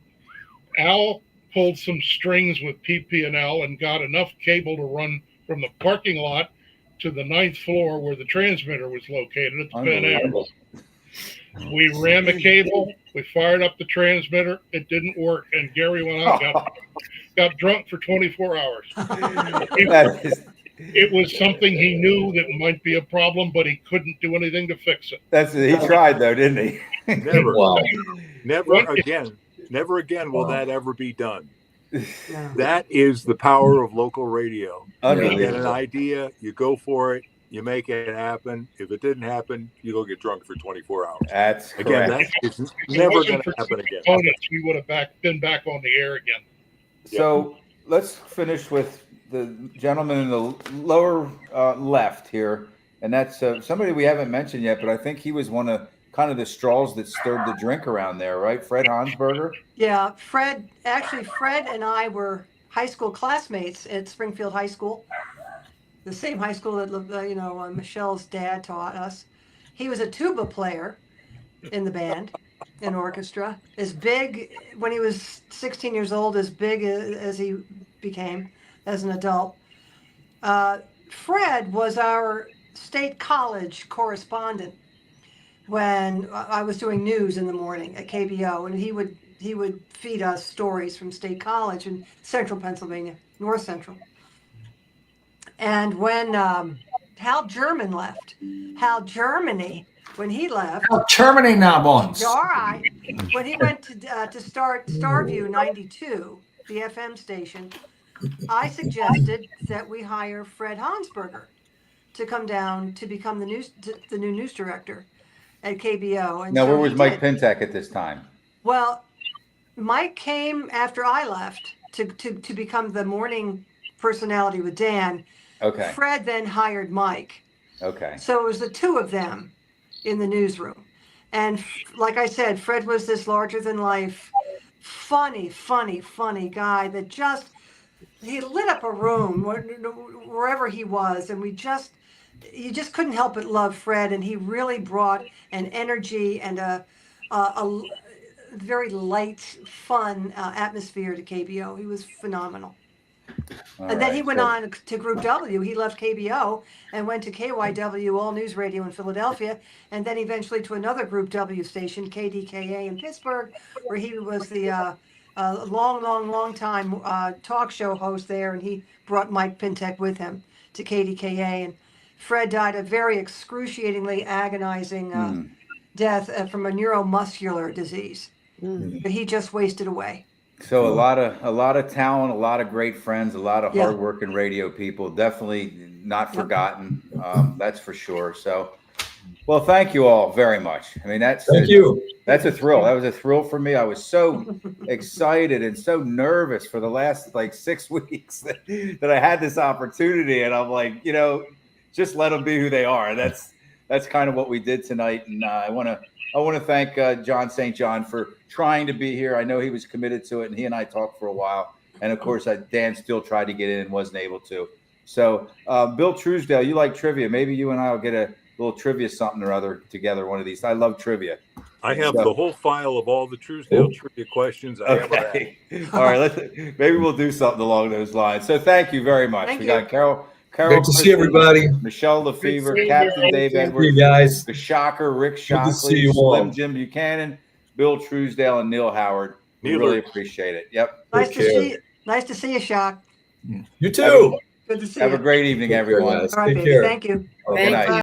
Al pulled some strings with PP&L and got enough cable to run from the parking lot to the 9th floor where the transmitter was located at the Penn Am. We ran the cable, we fired up the transmitter, it didn't work, and Gary went out and got drunk for 24 hours. It was something he knew that might be a problem, but he couldn't do anything to fix it. He tried though, didn't he? Never. Wow. Never again will that ever be done. That is the power of local radio. You get an idea, you go for it, you make it happen. If it didn't happen, you go get drunk for 24 hours. That's again, correct. that's never going to happen again. We would have been back on the air again. So let's finish with the gentleman in the lower left here, and that's somebody we haven't mentioned yet, but I think he was one of kind of the straws that stirred the drink around there, right? Fred Hansberger? Yeah, Fred and I were high school classmates at Springfield High School, the same high school that Michelle's dad taught us. He was a tuba player in the band, in orchestra, as big when he was 16 years old, as big as he became as an adult. Fred was our state college correspondent when I was doing news in the morning at KBO, and he would feed us stories from State College in Central Pennsylvania, North Central. And when Hal Germany left, when he left, Germany now once. all right, when he went to start Starview 92, the FM station, I suggested that we hire Fred Hansberger to come down to become the new news director at KBO. And Now, so where was he Mike did. Pintek at this time? Well, Mike came after I left to become the morning personality with Dan. Okay. Fred then hired Mike. Okay. So it was the two of them in the newsroom. And like I said, Fred was this larger than life, funny guy that just, he lit up a room wherever he was. And you just couldn't help but love Fred. And he really brought an energy and a very light, fun atmosphere to KBO. He was phenomenal. And then he went on to Group W. He left KBO and went to KYW, All News Radio in Philadelphia, and then eventually to another Group W station, KDKA in Pittsburgh, where he was the long time talk show host there, and he brought Mike Pintek with him to KDKA. And Fred died a very excruciatingly agonizing death from a neuromuscular disease. But he just wasted away. So a lot of talent, a lot of great friends, a lot of hardworking radio people. Definitely not forgotten. That's for sure. So, well, thank you all very much. I mean, thank you. That's a thrill. That was a thrill for me. I was so excited and so nervous for the last 6 weeks that I had this opportunity, and I'm like, just let them be who they are. And that's kind of what we did tonight. And I want to thank John St. John for trying to be here. I know he was committed to it, and he and I talked for a while. And of course, Dan still tried to get in and wasn't able to. So, Bill Truesdale, you like trivia? Maybe you and I will get a little trivia something or other together one of these. I love trivia. I have the whole file of all the Truesdale trivia questions I ever had. All right, maybe we'll do something along those lines. So, thank you very much. Thank we you. got Carol. Great to see everybody. Michelle Lefevre, Captain Dave Edwards, you guys. The Shocker, Rick Shockley, see you all. Slim Jim Buchanan, Bill Truesdale, and Neil Howard. We really appreciate it. Yep. Nice to see you, Shock. You too. Good to see Have you. a great evening, everyone. All right, Take baby. care. Thank you. Good night.